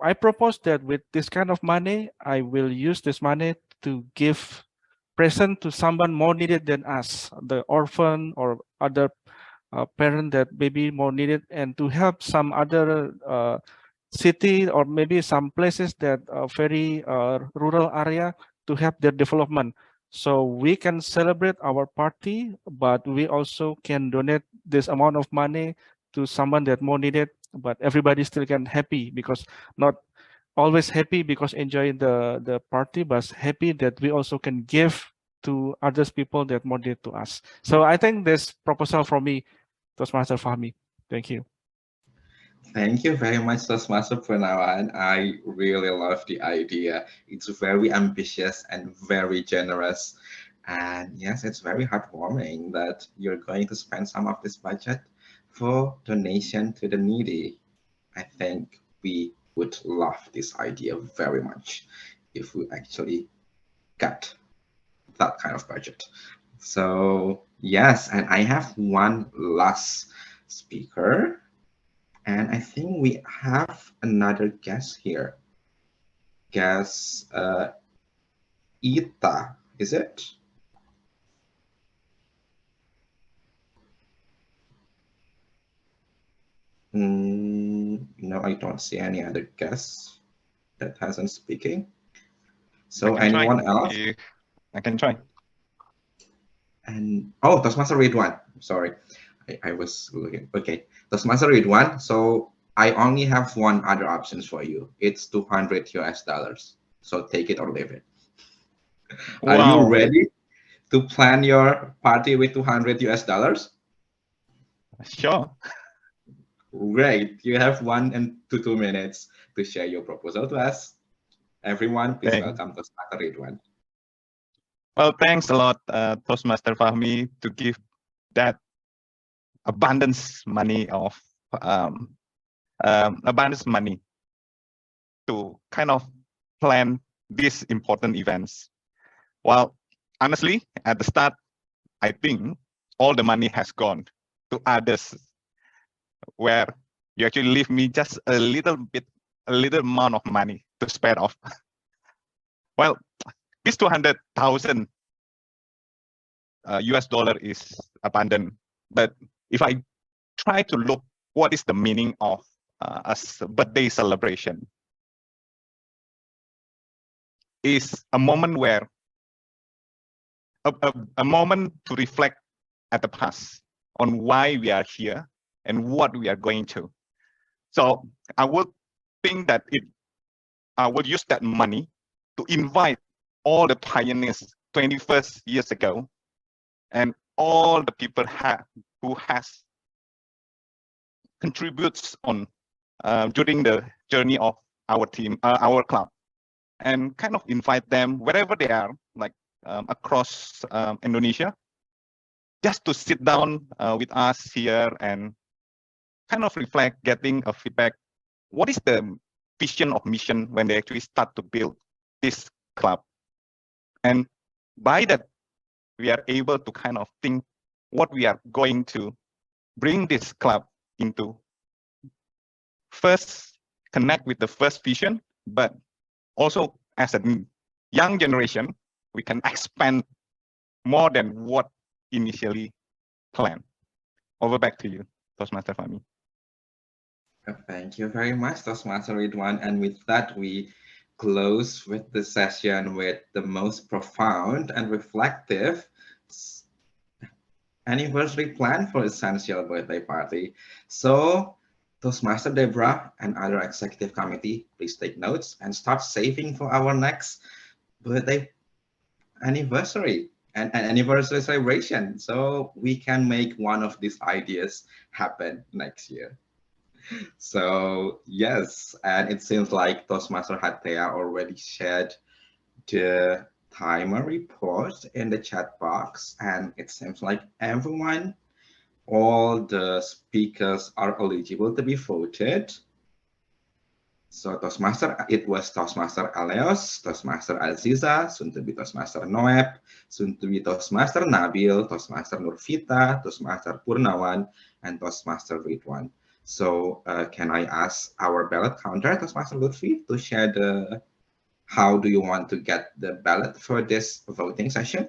I propose that with this kind of money, I will use this money to give present to someone more needed than us, the orphan or other parent that maybe more needed, and to help some other city or maybe some places that are very rural area to help their development. So we can celebrate our party, but we also can donate this amount of money to someone that more needed, but everybody still can happy, because not always happy because enjoying the party, but happy that we also can give to others people that more needed to us. So I think this proposal from me, Toastmaster Fahmi. Thank you. Thank you very much, Toastmaster Purnawan. I really love the idea. It's very ambitious and very generous. And yes, it's very heartwarming that you're going to spend some of this budget for donation to the needy. I think we would love this idea very much if we actually got that kind of budget. So yes, and I have one last speaker. And I think we have another guest here. Guest Ita, is it? No, I don't see any other guests that hasn't speaking. So anyone else? I can try. And oh, Toastmaster Ridwan. Sorry, I was looking. Okay, Toastmaster Ridwan. So I only have one other options for you. It's $200. So take it or leave it. Are you Wow. ready to plan your party with $200? Sure. Great. You have 1 to 2 minutes to share your proposal to us. Everyone, please welcome Toastmaster Ridwan. Well, thanks a lot, Toastmaster Fahmi, to give that abundance money of abundance money to kind of plan these important events. Well, honestly, at the start, I think all the money has gone to others, where you actually leave me just a little amount of money to spare off. Well, this 200,000 US dollar is abundant, but if I try to look what is the meaning of a birthday celebration, is a moment where a moment to reflect at the past on why we are here and what we are going to. So I would think that I would use that money to invite all the pioneers 21st years ago and all the people who has contributes on during the journey of our team, our club, and kind of invite them wherever they are, like across Indonesia, just to sit down with us here and kind of reflect, getting a feedback. What is the vision of mission when they actually start to build this club? And by that, we are able to kind of think what we are going to bring this club into. First, connect with the first vision, but also as a young generation, we can expand more than what initially planned. Over back to you, Toastmaster Fahmi. Thank you very much, Toastmaster Ridwan. And with that, we close with the session with the most profound and reflective anniversary plan for Essential birthday party. So, Toastmaster Deborah and other executive committee, please take notes and start saving for our next birthday anniversary and an anniversary celebration, so we can make one of these ideas happen next year. So yes, and it seems like Toastmaster Hatea already shared the timer report in the chat box, and it seems like everyone, all the speakers are eligible to be voted. So Toastmaster, it was Toastmaster Aleos, Toastmaster Aziza, soon to be Toastmaster Noeb, soon to be Toastmaster Nabil, Toastmaster Nurvita, Toastmaster Purnawan, and Toastmaster Ridwan. So can I ask our ballot counter, Toastmaster Lutfi, to share the how do you want to get the ballot for this voting session?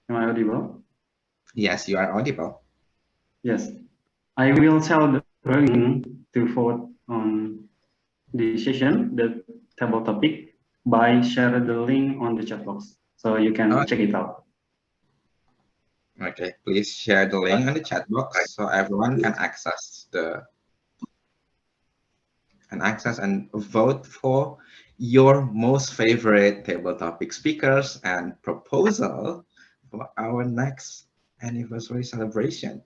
Am I audible? Yes, you are audible. Yes. I will tell the link to vote on the session, the table topic, by sharing the link on the chat box. So you can check it out. Okay, please share the link on the chat box so everyone can access and vote for your most favorite table topic speakers and proposal for our next anniversary celebration.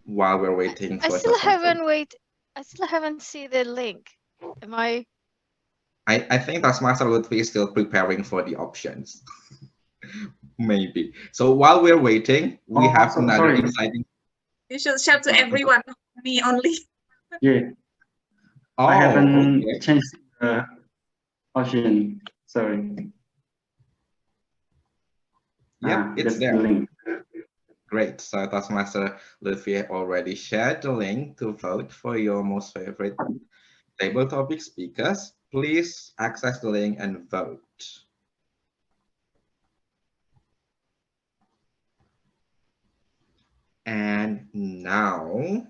While we're waiting for I still haven't seen the link. Am I? I think Taskmaster Lutfi is still preparing for the options. Maybe. So while we're waiting, we have another exciting. You should share to everyone, me only. Yeah. Oh, I haven't changed the option. Sorry. Yeah, it's that's there. the link. Great. So Taskmaster Lutfi already shared the link to vote for your most favorite table topic speakers. Please access the link and vote. And now,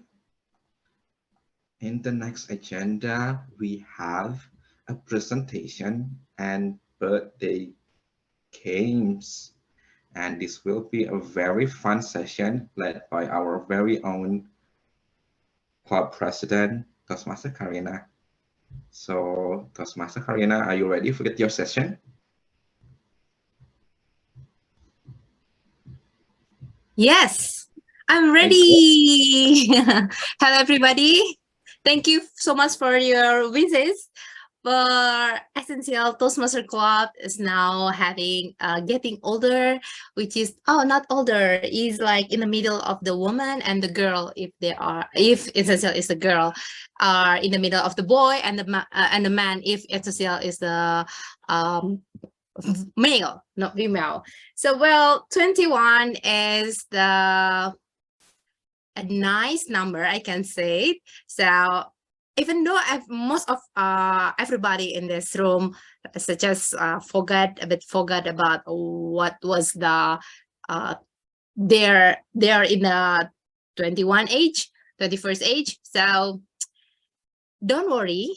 in the next agenda, we have a presentation and birthday games. And this will be a very fun session led by our very own club president, Toastmaster Karina. So, Toastmaster Karina, are you ready for your session? Yes, I'm ready. Hello, everybody. Thank you so much for your visits. But Essential Toastmaster Club is now having getting older, which is not older, is like in the middle of the woman and the girl. If Essential is the girl, are in the middle of the boy and the man. If Essential is the male, not female. So well, 21 is a nice number, I can say. So even though most of everybody in this room just forgot about what was the they're in the 21st age. So don't worry.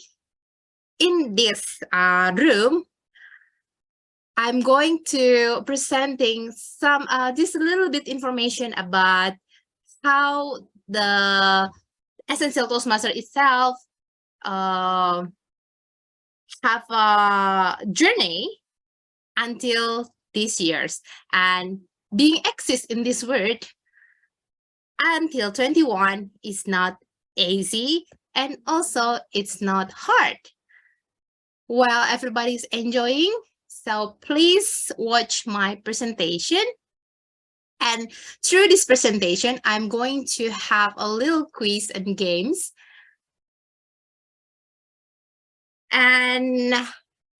In this room, I'm going to presenting some just a little bit information about how the Essential Toastmaster itself have a journey until these years, and being exist in this world until 21 is not easy, and also it's not hard. While everybody's enjoying, so please watch my presentation. And through this presentation, I'm going to have a little quiz and games. And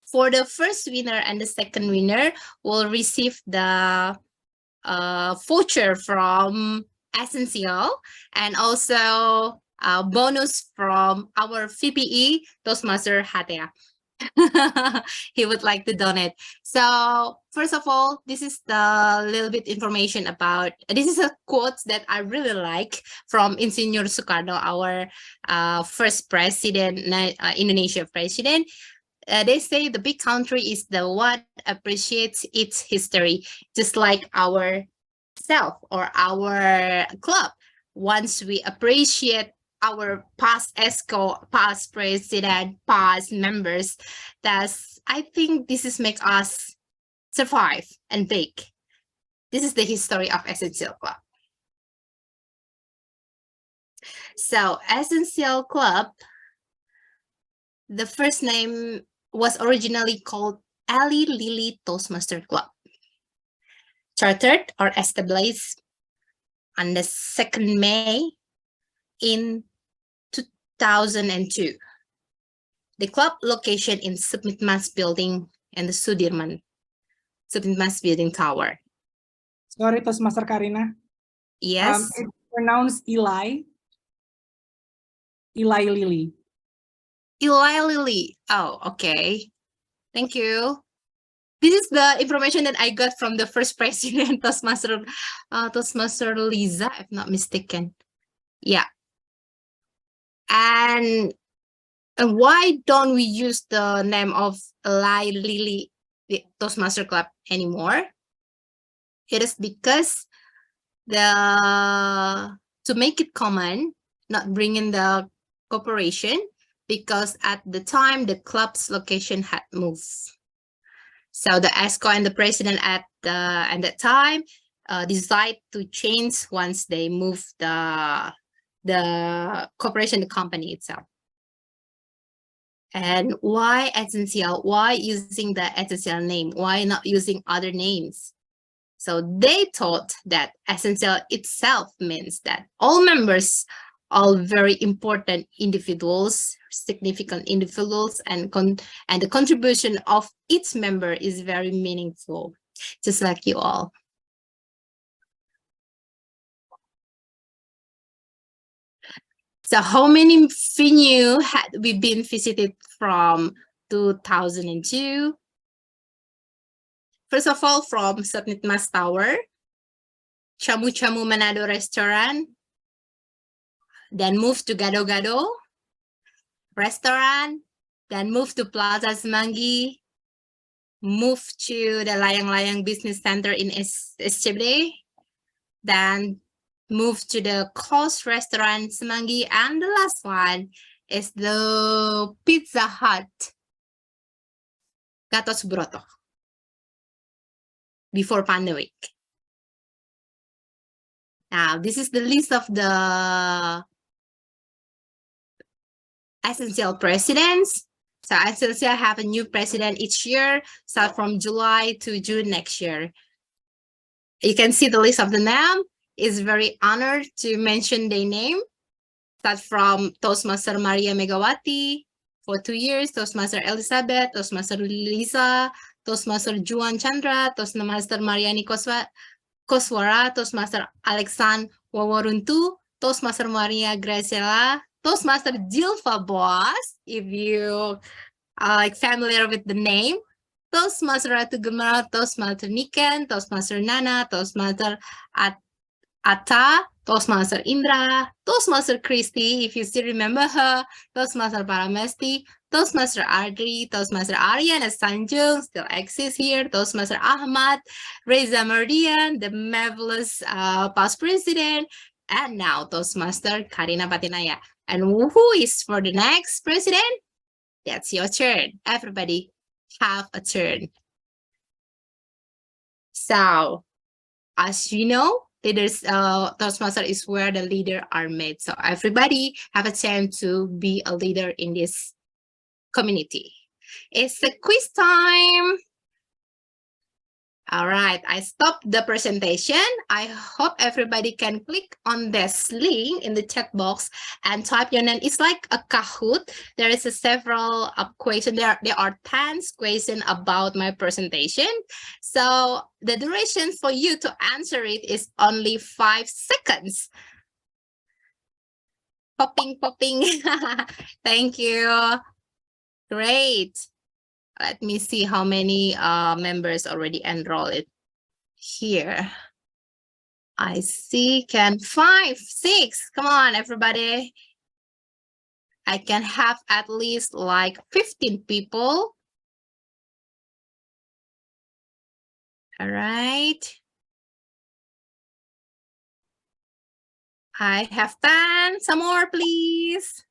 for the first winner and the second winner will receive the voucher from Essential, and also bonus from our VPE, Toastmaster Hatea. He would like to donate. So first of all, this is the little bit information about, this is a quote that I really like from Insinyur Soekarno, our first president, Indonesia president. They say the big country is the one appreciates its history, just like our self or our club. Once we appreciate our past ESCO, past president, past members, that's, I think this is make us survive and big. This is the history of Essential Club. So Essential Club, the first name was originally called Ali Lily Toastmaster Club, chartered or established on the 2nd May in 2002. The club location in Submitmas Building and the Sudirman Submitmas Building Tower. Sorry, Toastmaster Karina. Yes. It's pronounced Eli. Eli Lily. Eli Lily. Oh, okay. Thank you. This is the information that I got from the first president, Toastmaster Liza, if not mistaken. Yeah. And why don't we use the name of Eli Lily Toastmaster Club anymore? It is because to make it common, not bring in the corporation, because at the time the club's location had moved. So the ESCO and the president at that time decide to change once they move the corporation, the company itself. And why Essential? Why using the Essential name? Why not using other names? So they thought that Essential itself means that all members, all very important individuals, significant individuals, and the contribution of each member is very meaningful, just like you all. So how many venues had we been visited from 2002? First of all, from Submitmas Tower, Chamu Chamu Manado Restaurant, then moved to Gado Gado Restaurant, then moved to Plaza Semanggi, moved to the Layang Layang Business Center in SCBD, then moved to the Coast Restaurant Semanggi, and the last one is the Pizza Hut Gatot Subroto before pandemic. Now, this is the list of the Essential presidents. So Essential have a new president each year, start from July to June next year. You can see the list of the name. Is very honored to mention their name. Start from Toastmaster Maria Megawati for 2 years, Toastmaster Elizabeth, Toastmaster Lisa, Toastmaster Juan Chandra, Toastmaster Mariani Koswara, Toastmaster Alexan Wawaruntu, Toastmaster Maria Graciela, Toastmaster Jilva Boas, if you are like familiar with the name, Toastmaster Ratu Gemara, Toastmaster Niken, Toastmaster Nana, Toastmaster Atta, Toastmaster Indra, Toastmaster Christy, if you still remember her, Toastmaster Paramesti, Toastmaster Adri, Toastmaster Ariana Sanjung still exists here, Toastmaster Ahmad, Reza Mardian, the marvelous past president, and now Toastmaster Karina Patinaya. And who is for the next president? That's your turn. Everybody have a turn. So, as you know, leaders, Toastmaster is where the leaders are made. So everybody have a chance to be a leader in this community. It's a quiz time. All right, I stopped the presentation. I hope everybody can click on this link in the chat box and type your name. It's like a Kahoot. There is several questions. There are 10 questions about my presentation. So the duration for you to answer it is only 5 seconds. Popping. Thank you. Great. Let me see how many members already enrolled here. I see 5, 6. Come on, everybody. I can have at least like 15 people. All right. I have 10. Some more, please.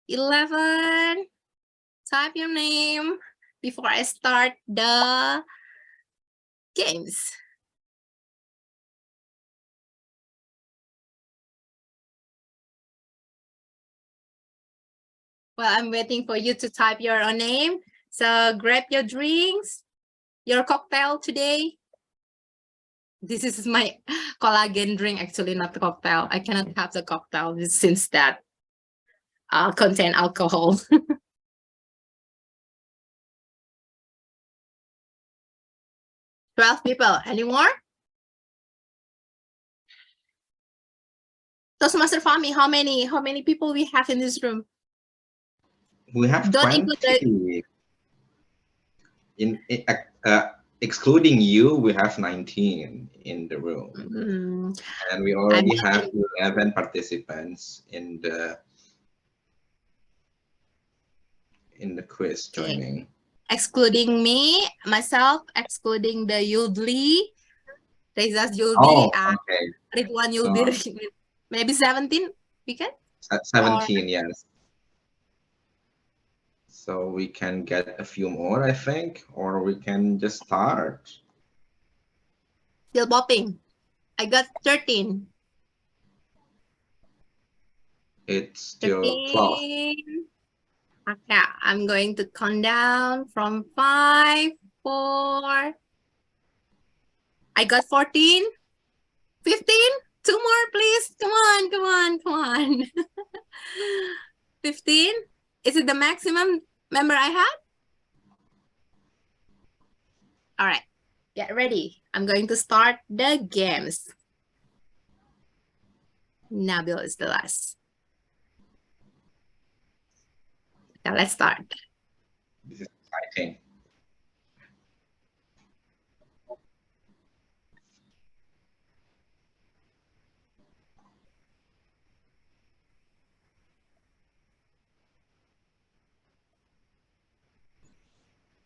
11. Type your name before I start the games. Well, I'm waiting for you to type your own name. So grab your drinks, your cocktail today. This is my collagen drink, actually, not the cocktail. I cannot have the cocktail since that contain alcohol. 12 people. Any more? Toastmaster Fahmi, how many people we have in this room? We have Don't 20. include the... Excluding you, we have 19 in the room. And we already have 11 participants in the quiz joining. Excluding me, myself, excluding the Yudli, Reza's Yuldi, Oh, okay. Ridwan Yuldi, maybe 17 we can? 17, yes. So we can get a few more, I think, or we can just start. Still popping. I got 13. It's still 12. 13. Okay, I'm going to count down from 5, 4. I got 14, 15. 2 more, please. Come on. 15. Is it the maximum member I had? All right, get ready. I'm going to start the games. Nabil is the last. Now let's start. This is exciting.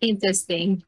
Interesting.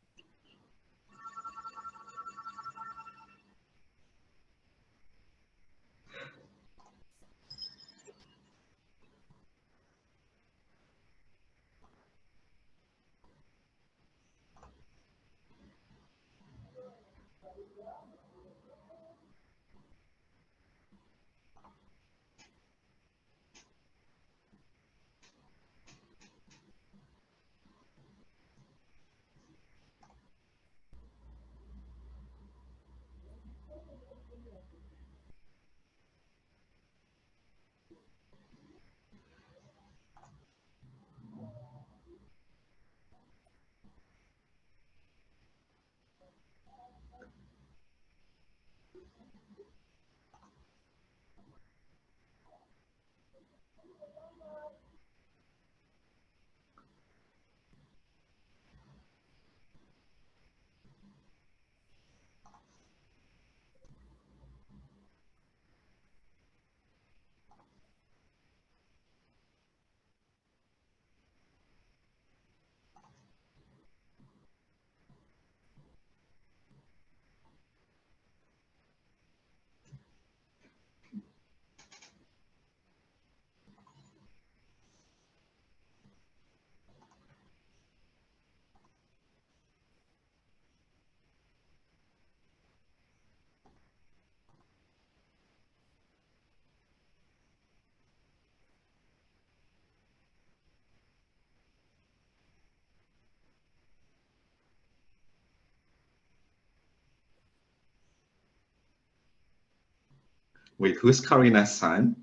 Wait, who's Karina's son?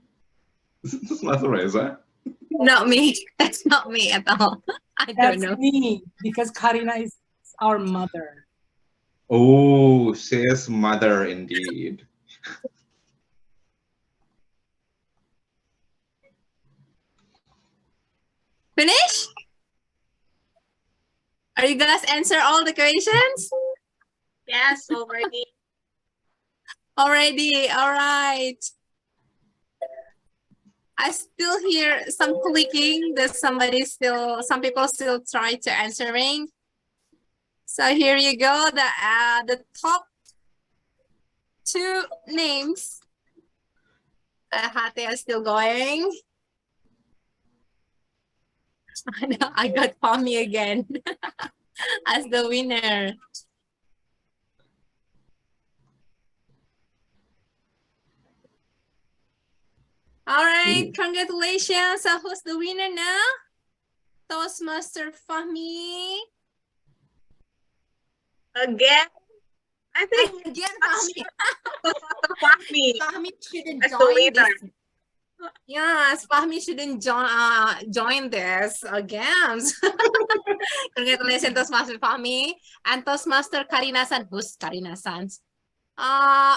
This is Mas Reza. Not me. That's not me at all. I don't know. That's me, because Karina is our mother. Oh, she is mother indeed. Finish? Are you guys answer all the questions? Yes, already. Already, all right. I still hear some clicking. There's some people still try to answering. So here you go. The top 2 names. Hate is still going. I got Pami again as the winner. All right, congratulations. So who's the winner now? Toastmaster Fahmi. Again, I think again Fahmi. Fahmi shouldn't as the join winner. this. Yes, Fahmi shouldn't join this games. Congratulations, Toastmaster Fahmi and Toastmaster Karina-san. Who's Karina-san?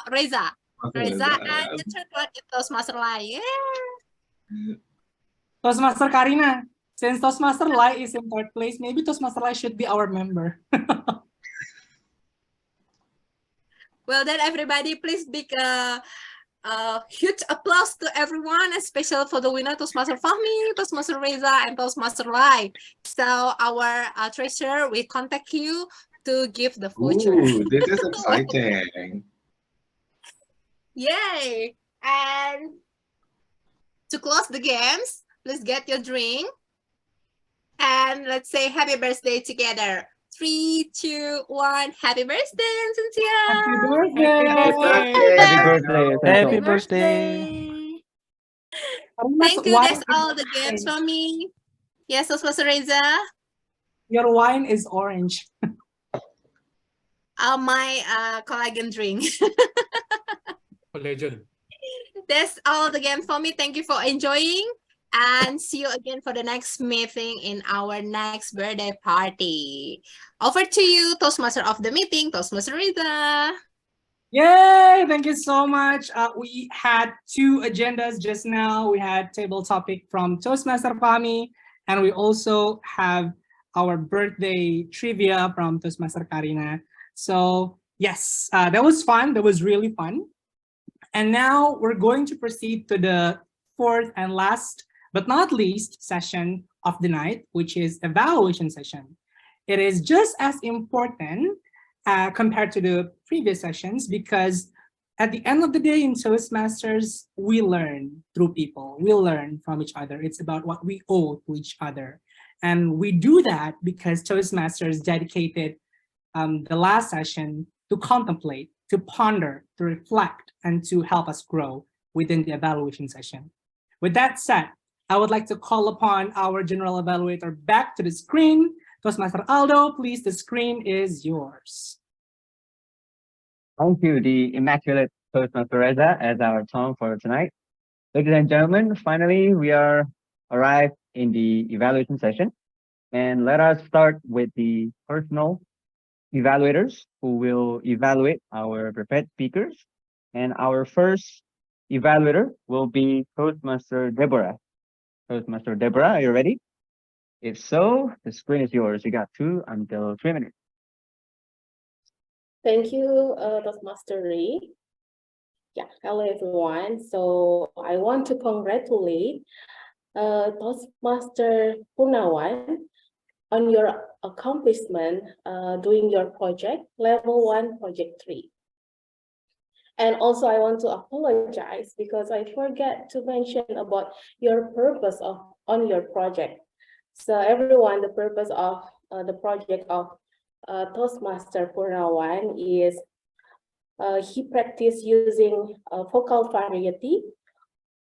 Reza. Reza and the third one is Toastmaster Lai. Yeah. Toastmaster Karina, since Toastmaster Lai is in third place, maybe Toastmaster Lai should be our member. Well, then everybody, please big huge applause to everyone, especially for the winner, Toastmaster Fahmi, Toastmaster Reza, and Toastmaster Lai. So our treasurer will contact you to give the voucher. Ooh, this is exciting. Yay! And to close the games, please get your drink. And let's say happy birthday together. 3, 2, 1. Happy birthday, Cynthia! Happy birthday! Happy birthday! Happy birthday! Thank you. That's all the games for me. Yes, Toastmaster Reza. Your wine is orange. My collagen drink. Legend. That's all the game for me. Thank you for enjoying. And see you again for the next meeting in our next birthday party. Over to you, Toastmaster of the meeting, Toastmaster Reza. Yay! Thank you so much. We had 2 agendas just now. We had table topic from Toastmaster Fahmi, and we also have our birthday trivia from Toastmaster Karina. So yes, that was fun. That was really fun. And now we're going to proceed to the 4th and last, but not least, session of the night, which is evaluation session. It is just as important compared to the previous sessions, because at the end of the day in Toastmasters, we learn through people. We learn from each other. It's about what we owe to each other. And we do that because Toastmasters dedicated the last session to contemplate, to ponder, to reflect, and to help us grow within the evaluation session. With that said, I would like to call upon our general evaluator back to the screen. Toastmaster Aldo, please, the screen is yours. Thank you, the Immaculate Toastmaster Reza, as our song for tonight. Ladies and gentlemen, finally, we are arrived in the evaluation session. And let us start with the personal evaluators who will evaluate our prepared speakers. And our first evaluator will be Toastmaster Deborah. Toastmaster Deborah, are you ready? If so, the screen is yours. You got 2 until 3 minutes. Thank you, Toastmaster Lee. Yeah, hello everyone. So I want to congratulate Toastmaster Punawan on your accomplishment doing your project, level 1, project 3. And also I want to apologize because I forgot to mention about your purpose on your project. So everyone, the purpose of the project of Toastmaster Purnawan is he practiced using vocal variety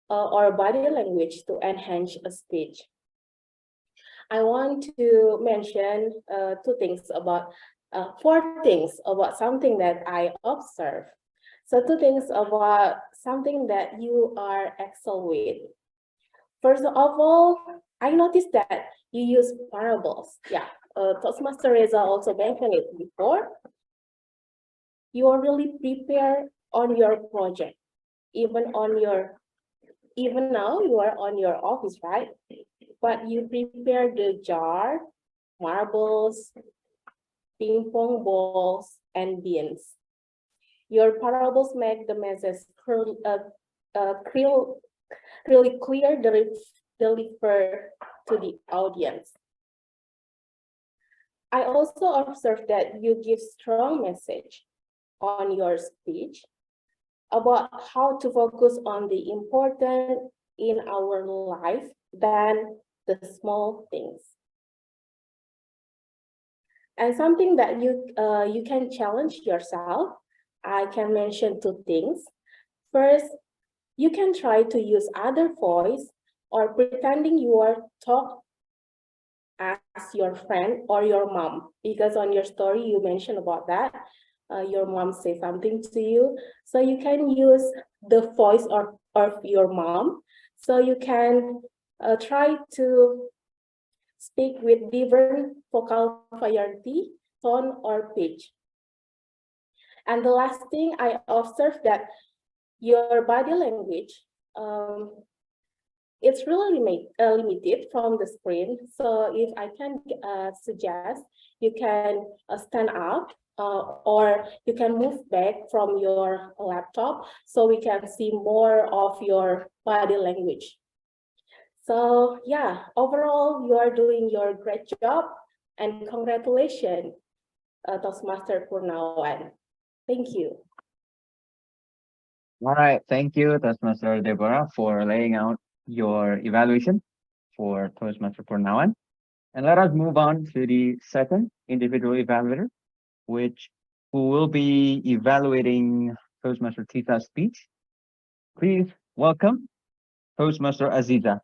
or body language to enhance a speech. I want to mention 4 things about something that I observed. So 2 things about something that you are excel with. First of all, I noticed that you use parables. Yeah, Toastmaster Reza also mentioned it before. You are really prepared on your project, even now you are on your office, right? but you prepare the jar, marbles, ping pong balls, and beans. Your parables make the message really clear, deliver to the audience. I also observed that you give strong message on your speech about how to focus on the important in our life than the small things. And something that you can challenge yourself, I can mention two things. First, you can try to use other voice or pretending you are talk as your friend or your mom, because on your story you mentioned about that. Your mom say something to you, so you can use the voice of your mom. So you can try to speak with different vocal variety, tone, or pitch. And the last thing, I observed that your body language, it's really limited from the screen. So if I can suggest, you can stand up or you can move back from your laptop so we can see more of your body language. So yeah, overall, you are doing your great job, and congratulations, Toastmaster Purnawan. Thank you. All right, thank you, Toastmaster Deborah, for laying out your evaluation for Toastmaster Purnawan. And let us move on to the second individual evaluator, who will be evaluating Toastmaster Tita's speech. Please welcome Toastmaster Aziza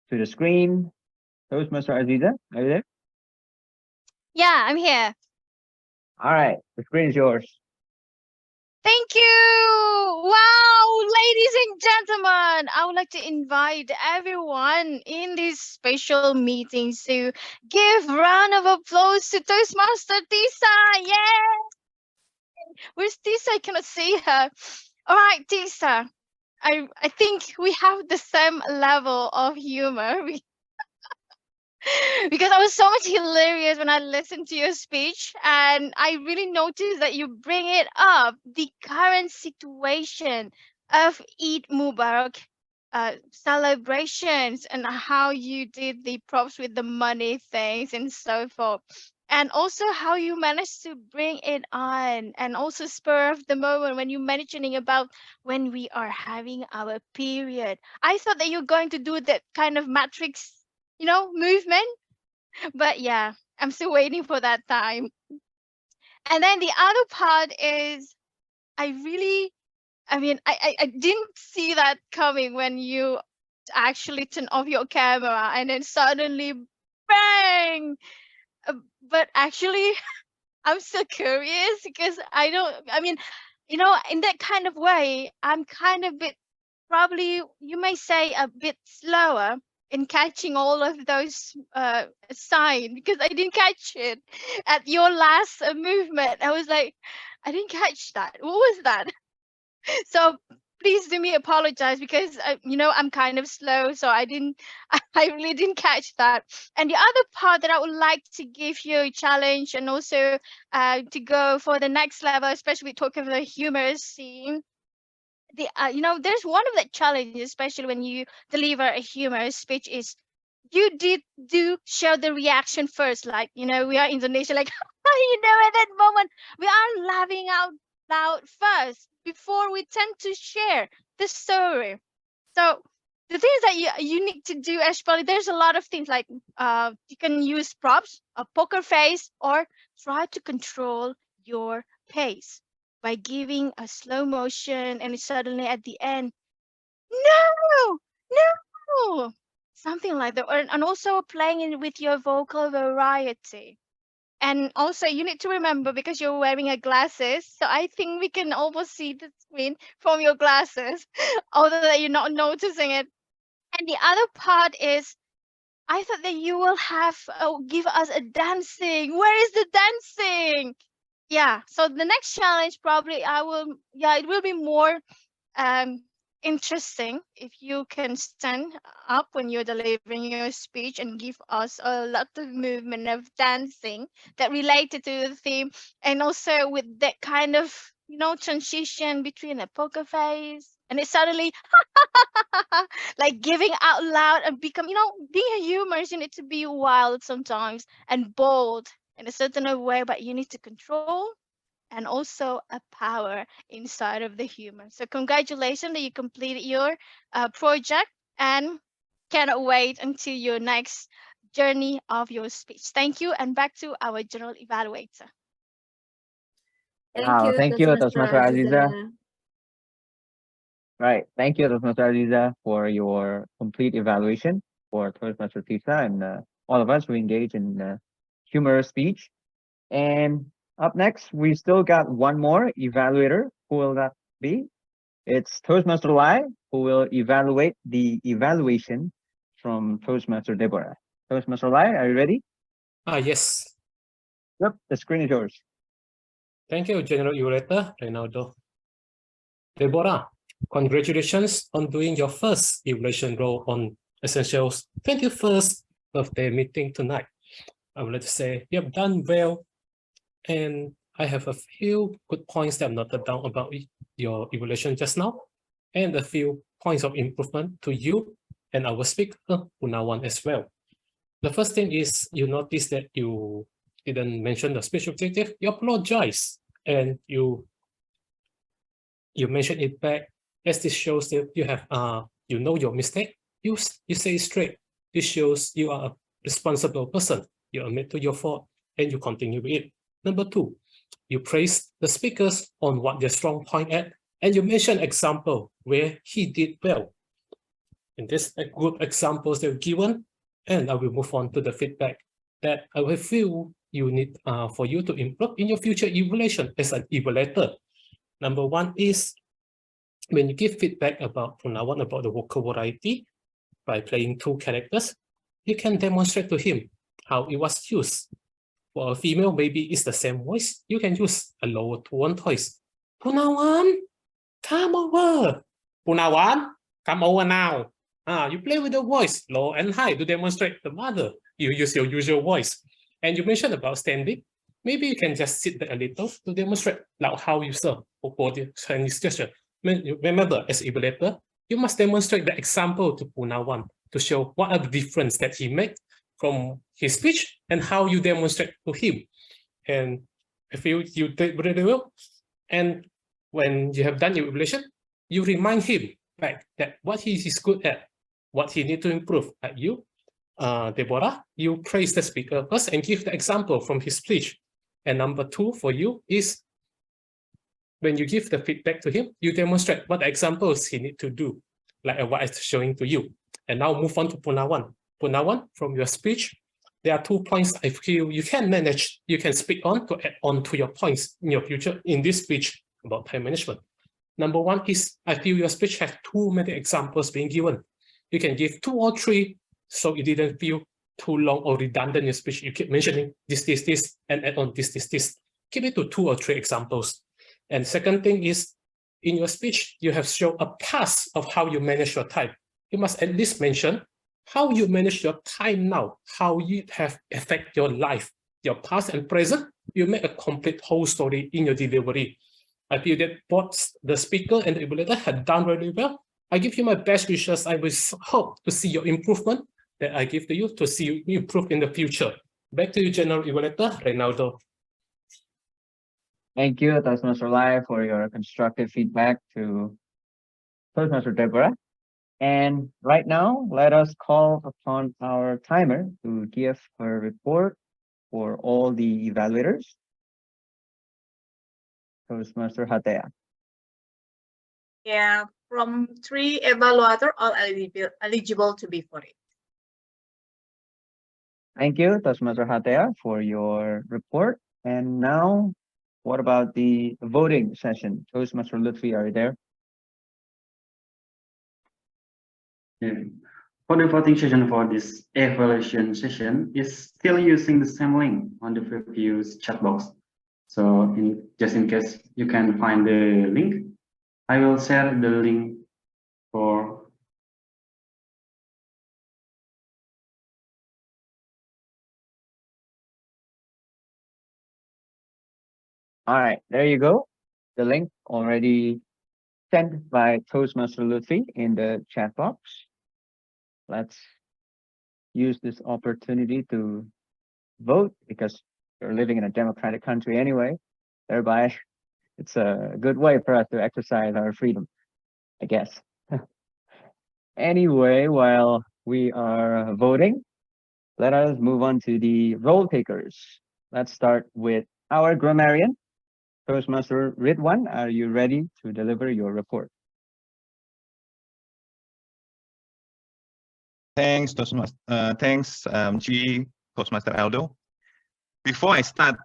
to the screen. Toastmaster Aziza, are you there? Yeah, I'm here. All right, the screen is yours. Thank you. Wow, ladies and gentlemen, I would like to invite everyone in this special meeting to give round of applause to Toastmaster Tisa. Yay! Where's Tisa? I cannot see her. All right, Tisa. I think we have the same level of humor. Because I was so much hilarious when I listened to your speech, and I really noticed that you bring it up the current situation of Eid Mubarak celebrations and how you did the props with the money things and so forth. And also how you managed to bring it on, and also spur of the moment when you mentioning about when we are having our period. I thought that you're going to do that kind of matrix, movement. But yeah, I'm still waiting for that time. And then the other part is I didn't see that coming when you actually turn off your camera and then suddenly bang. But actually, I'm still curious because in that kind of way, I'm kind of bit, probably you may say, a bit slower in catching all of those signs, because I didn't catch it at your last movement. I was like, I didn't catch that. What was that? So please do me apologize, because I'm kind of slow, so I really didn't catch that. And the other part that I would like to give you a challenge, and also to go for the next level, especially talking about the humorous scene. There's one of the challenges, especially when you deliver a humorous speech, is you did do show the reaction first. Like, we are Indonesia, like, at that moment, we are laughing out loud first before we tend to share the story. So the things that you need to do, actually, there's a lot of things like you can use props, a poker face, or try to control your pace by giving a slow motion and suddenly at the end, no, no, something like that. And also playing it with your vocal variety. And also you need to remember, because you're wearing a glasses, so I think we can almost see the screen from your glasses, although that you're not noticing it. And the other part is, I thought that you will have give us a dancing. Where is the dancing? Yeah. So the next challenge, probably it will be more interesting if you can stand up when you're delivering your speech and give us a lot of movement of dancing that related to the theme, and also with that kind of transition between a poker face and it suddenly like giving out loud and become being a humorist, you need to be wild sometimes and bold in a certain way, but you need to control and also a power inside of the humor. So congratulations that you completed your project, and cannot wait until your next journey of your speech. Thank you, and back to our general evaluator. Thank you, Toastmaster Aziza. Right. Thank you, Toastmaster Aziza, for your complete evaluation for Toastmaster Tisa and all of us who engage in humorous speech. And up next, we still got one more evaluator. Who will that be? It's Toastmaster Lai, who will evaluate the evaluation from Toastmaster Deborah. Toastmaster Lai, are you ready? Yes. Yep, the screen is yours. Thank you, General Evaluator Reynaldo. Deborah, congratulations on doing your first evaluation role on Essential's 21st birthday meeting tonight. I would like to say you have done well, and I have a few good points that I've noted down about your evaluation just now, and a few points of improvement to you and our speaker, Punawan, as well. The first thing is you notice that you didn't mention the speech objective. You apologize, and you mentioned it back, as this shows that you have you know your mistake. You say it straight. This shows you are a responsible person. You admit to your fault and you continue with it. Number two, you praise the speakers on what their strong point at, and you mention example where he did well. And this good examples they've given, and I will move on to the feedback that I will feel you need for you to improve in your future evaluation as an evaluator. Number one is when you give feedback about Punawan about the vocal variety by playing two characters, you can demonstrate to him how it was used. For a female, maybe it's the same voice. You can use a lower tone voice. Punawan, come over. Punawan, come over now. You play with the voice, low and high, to demonstrate the mother. You use your usual voice. And you mentioned about standing. Maybe you can just sit there a little to demonstrate like how you serve or body Chinese gesture. Remember, as evaluator, you must demonstrate the example to Punawan to show what are the difference that he made from his speech and how you demonstrate to him. And I feel you did really well. And when you have done your evaluation, you remind him like that what he is good at, what he need to improve. Like you, Deborah, you praise the speaker first and give the example from his speech. And number two for you is when you give the feedback to him, you demonstrate what examples he need to do, like what I'm showing to you. And now move on to Punawan. Punawan, from your speech, there are 2 points I feel you can manage, you can speak on to add on to your points in your future in this speech about time management. Number one is, I feel your speech has too many examples being given. You can give 2 or 3, so it didn't feel too long or redundant in your speech. You keep mentioning this, and add on this. Keep it to 2 or 3 examples. And second thing is, in your speech, you have shown a past of how you manage your time. You must at least mention how you manage your time now, how you have affect your life, your past and present. You make a complete whole story in your delivery. I feel that both the speaker and the evaluator have done really well. I give you my best wishes. I will hope to see your improvement that I give to you to see you improve in the future. Back to you, General Evaluator Reynaldo. Thank you, Toastmaster Lai, for your constructive feedback to Toastmaster Deborah. And right now, let us call upon our timer to give her report for all the evaluators. Toastmaster Hatea. Yeah, from 3 evaluators, all eligible to be for it. Thank you, Toastmaster Hatea, for your report. And now, what about the voting session? Toastmaster Lutfi, are you there? Yeah. For the voting session for this evaluation session is still using the same link on the previous chat box. So just in case you can find the link, I will share the link All right, there you go. The link already sent by Toastmaster Lutfi in the chat box. Let's use this opportunity to vote because we're living in a democratic country anyway. Thereby, it's a good way for us to exercise our freedom, I guess. Anyway, while we are voting, let us move on to the role takers. Let's start with our grammarian. Toastmaster Ridwan, are you ready to deliver your report? Thanks, Toastmaster. Thanks, G, Toastmaster Aldo. Before I start,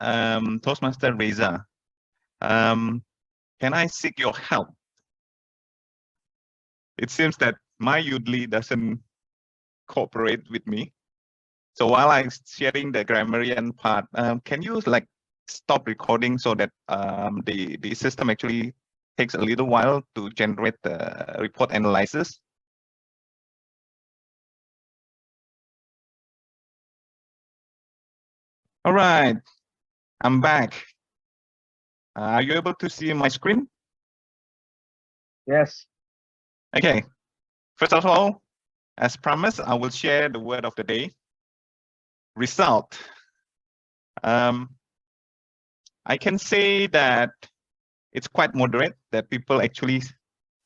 Toastmaster Reza, can I seek your help? It seems that my Udly doesn't cooperate with me. So while I'm sharing the grammarian part, can you like stop recording so that the system actually takes a little while to generate the report analysis? All right, I'm back. Are you able to see my screen? Yes. Okay. First of all, as promised, I will share the word of the day. Result. I can say that it's quite moderate that people actually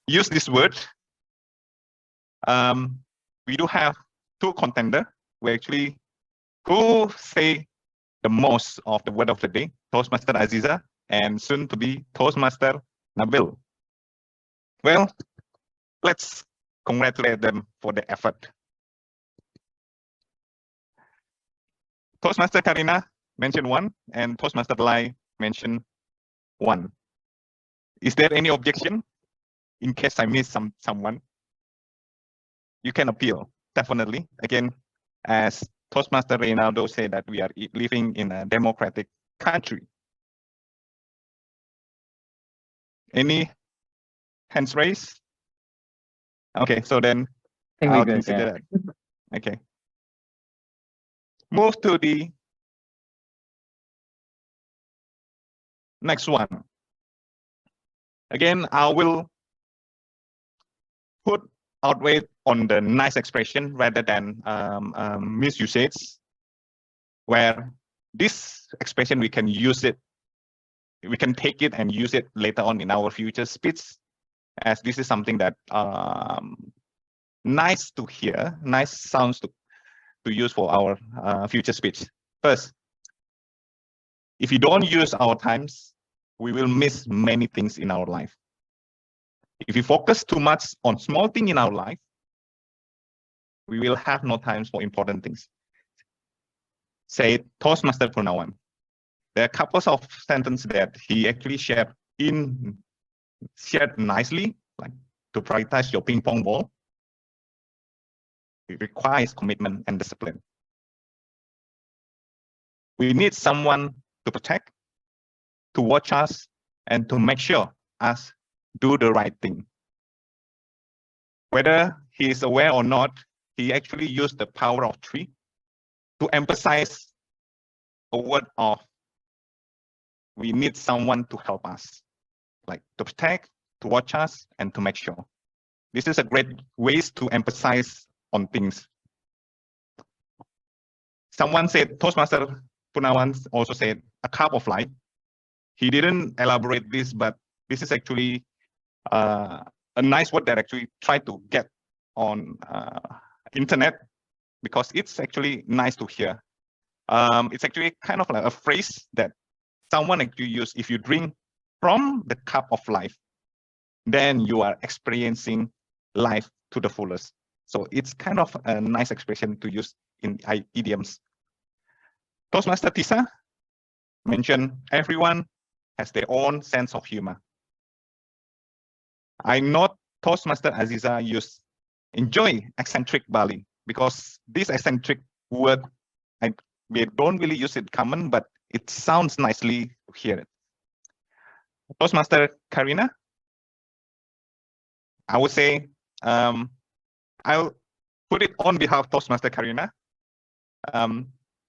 use this word. We do have two contenders who say the most of the word of the day, Toastmaster Aziza and soon to be Toastmaster Nabil. Well, let's congratulate them for the effort. Toastmaster Karina mentioned 1 and Toastmaster Lai mentioned 1. Is there any objection? In case I miss someone, you can appeal, definitely. Again, as Toastmaster Reynaldo said that we are living in a democratic country. Any hands raised? Okay, so then I'll consider that. Okay. Move to the next one. Again, I will put outweigh on the nice expression rather than misusage, where this expression we can use it, we can take it and use it later on in our future speech, as this is something that nice to hear, nice sounds to use for our future speech. First, if you don't use our times, we will miss many things in our life. If we focus too much on small things in our life, we will have no time for important things. Say Toastmaster pronoun. There are couples of sentences that he actually shared nicely, like to prioritize your ping pong ball. It requires commitment and discipline. We need someone to protect, to watch us, and to make sure us do the right thing. Whether he is aware or not, he actually used the power of 3 to emphasize a word of we need someone to help us, like to protect, to watch us, and to make sure. This is a great way to emphasize on things. Someone said, Toastmaster Punawan also said, a cup of life. He didn't elaborate this, but this is actually a nice word that actually tried to get on internet because it's actually nice to hear. It's actually kind of like a phrase that someone actually use. If you drink from the cup of life, then you are experiencing life to the fullest. So it's kind of a nice expression to use in idioms. Toastmaster Tisa mentioned everyone has their own sense of humor. I know Toastmaster Aziza enjoy eccentric Bali because this eccentric word, we don't really use it common, but it sounds nicely to hear it. Toastmaster Karina, I would say, I'll put it on behalf of Toastmaster Karina.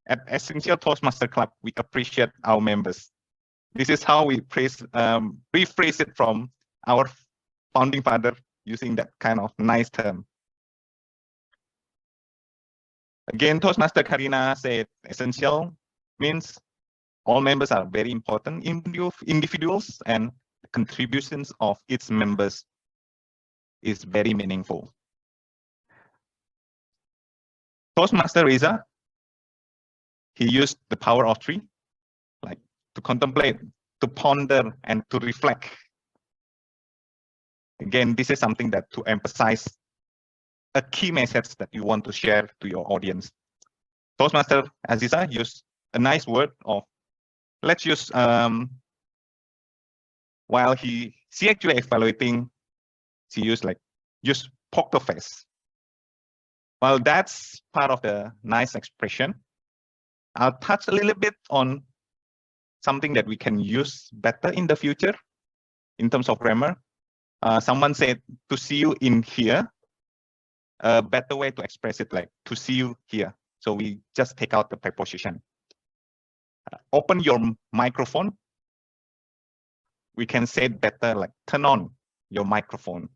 At Essential Toastmaster Club, we appreciate our members. This is how we rephrase it from our founding father using that kind of nice term. Again, Toastmaster Karina said essential means all members are very important individuals, and the contributions of its members is very meaningful. Toastmaster Reza, he used the power of three, like to contemplate, to ponder, and to reflect. Again, this is something that to emphasize a key message that you want to share to your audience. Toastmaster Aziza used a nice word of, let's use, while she actually evaluating, she used like, use poker face. Well, that's part of the nice expression. I'll touch a little bit on something that we can use better in the future in terms of grammar. Someone said to see you in here. A better way to express it, like to see you here. So we just take out the preposition. Open your microphone. We can say it better, like turn on your microphone.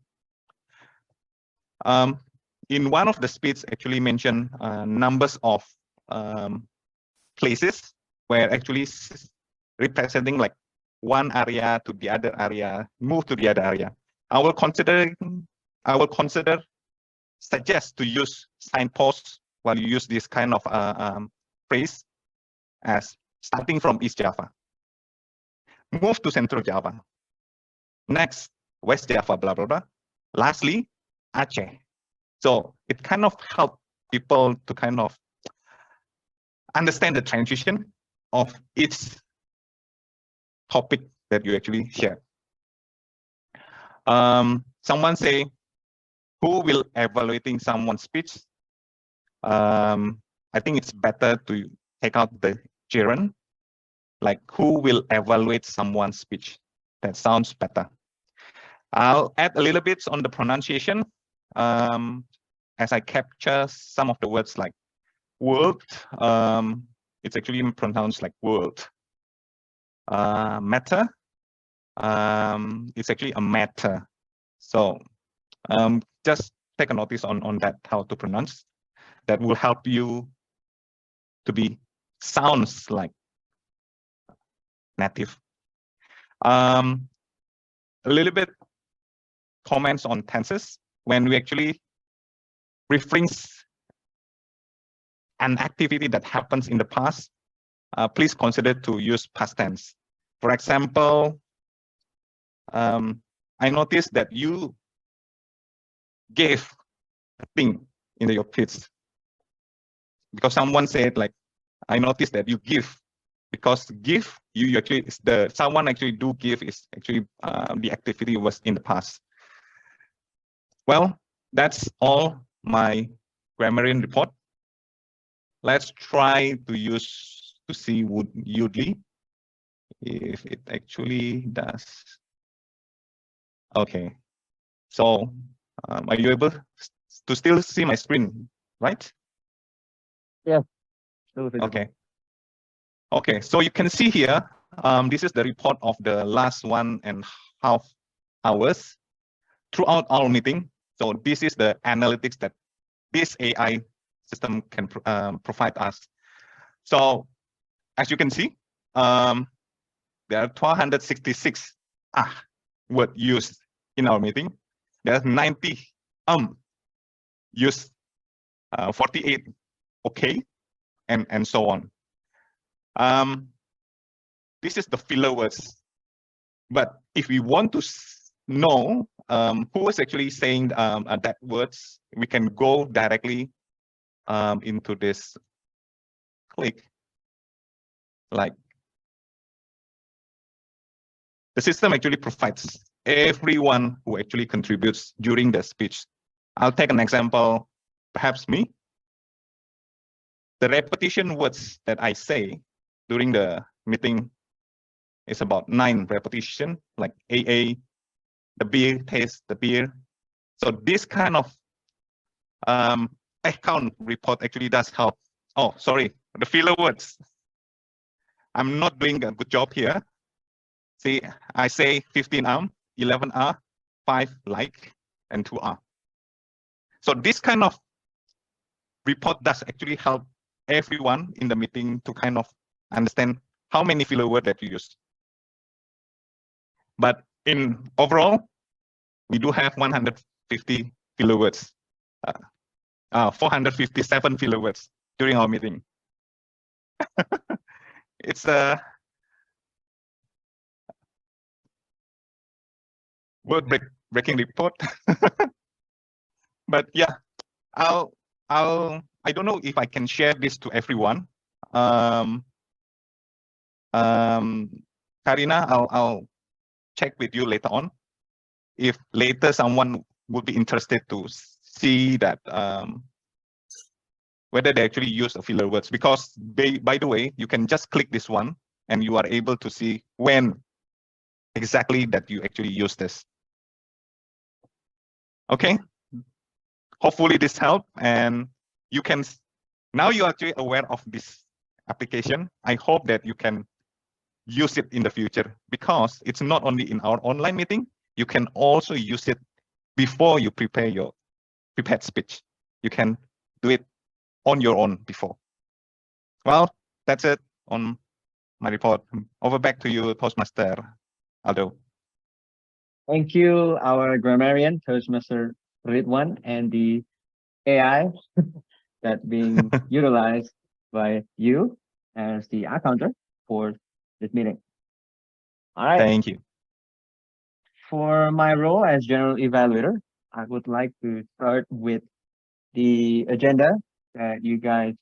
In one of the speeches actually mentioned numbers of places where actually representing like one area to the other area, move to the other area. I will suggest to use signposts while you use this kind of phrase as starting from East Java. Move to Central Java. Next, West Java, blah, blah, blah. Lastly, Aceh. So it kind of helps people to kind of understand the transition of each topic that you actually share. Someone say, who will evaluating someone's speech? I think it's better to take out the gerund, like who will evaluate someone's speech. That sounds better. I'll add a little bit on the pronunciation as I capture some of the words like world. It's actually pronounced like world. Matter. It's actually a matter. So just take a notice on that, how to pronounce. That will help you to be sounds like native. A little bit comments on tenses. When we actually reference an activity that happens in the past, please consider to use past tense. For example, I noticed that you gave a thing in your kids, because someone said like, I noticed that you give, because give, you actually, someone actually do give is actually the activity was in the past. Well, that's all my grammarian report. Let's try to use to see Udly if it actually does. Okay, so are you able to still see my screen, right? Yeah. Okay. Okay, so you can see here, this is the report of the last 1.5 hours throughout our meeting. So this is the analytics that this AI system can provide us. So as you can see, there are 266 words used in our meeting. There's 90 used, 48 okay, and so on. This is the filler words. But if we want to know who is actually saying that words, we can go directly into this click. Like the system actually provides everyone who actually contributes during the speech. I'll take an example, perhaps me. The repetition words that I say during the meeting is about 9 repetition, like AA, the beer, taste the beer. So this kind of account report actually does help. Oh, sorry, the filler words. I'm not doing a good job here. See, I say 15 arm, 11 are, 5 like, and 2 are. So this kind of report does actually help everyone in the meeting to kind of understand how many filler words that you use. But in overall, we do have 150 filler words, 457 filler words during our meeting. It's a word breaking report. But yeah, I don't know if I can share this to everyone. Karina, I'll check with you later on if later someone would be interested to see that whether they actually use a filler words, because by the way, you can just click this one and you are able to see when exactly that you actually use this. Okay, hopefully this helped, and you can now you are actually aware of this application. I hope that you can use it in the future, because it's not only in our online meeting, you can also use it before you prepare your prepared speech. You can do it on your own before. Well, that's it on my report. Over back to you, Toastmaster Aldo. Thank you, our grammarian, Toastmaster Ridwan, and the AI that being utilized by you as the accountant for this meeting. All right. Thank you. For my role as general evaluator, I would like to start with the agenda that you guys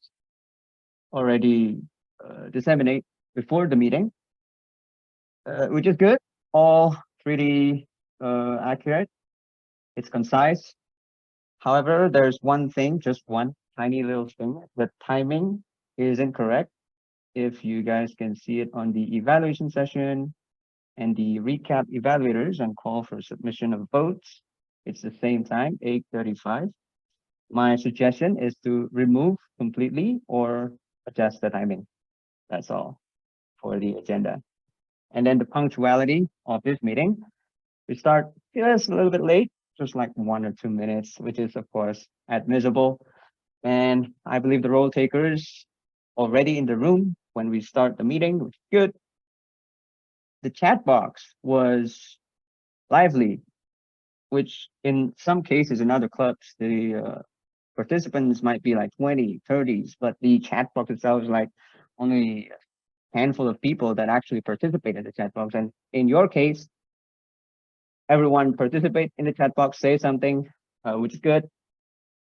already disseminate before the meeting, which is good. All pretty accurate. It's concise. However, there's one thing, just one tiny little thing. The timing is incorrect. If you guys can see it on the evaluation session and the recap evaluators and call for submission of votes, it's the same time, 8:35. My suggestion is to remove completely or adjust the timing. That's all for the agenda. And then the punctuality of this meeting, we start just a little bit late, just like 1 or 2 minutes, which is of course admissible. And I believe the role takers already in the room when we start the meeting, which is good. The chat box was lively, which in some cases in other clubs, the participants might be like 20, 30s, but the chat box itself is like only a handful of people that actually participate in the chat box. And in your case, everyone participate in the chat box, say something, which is good.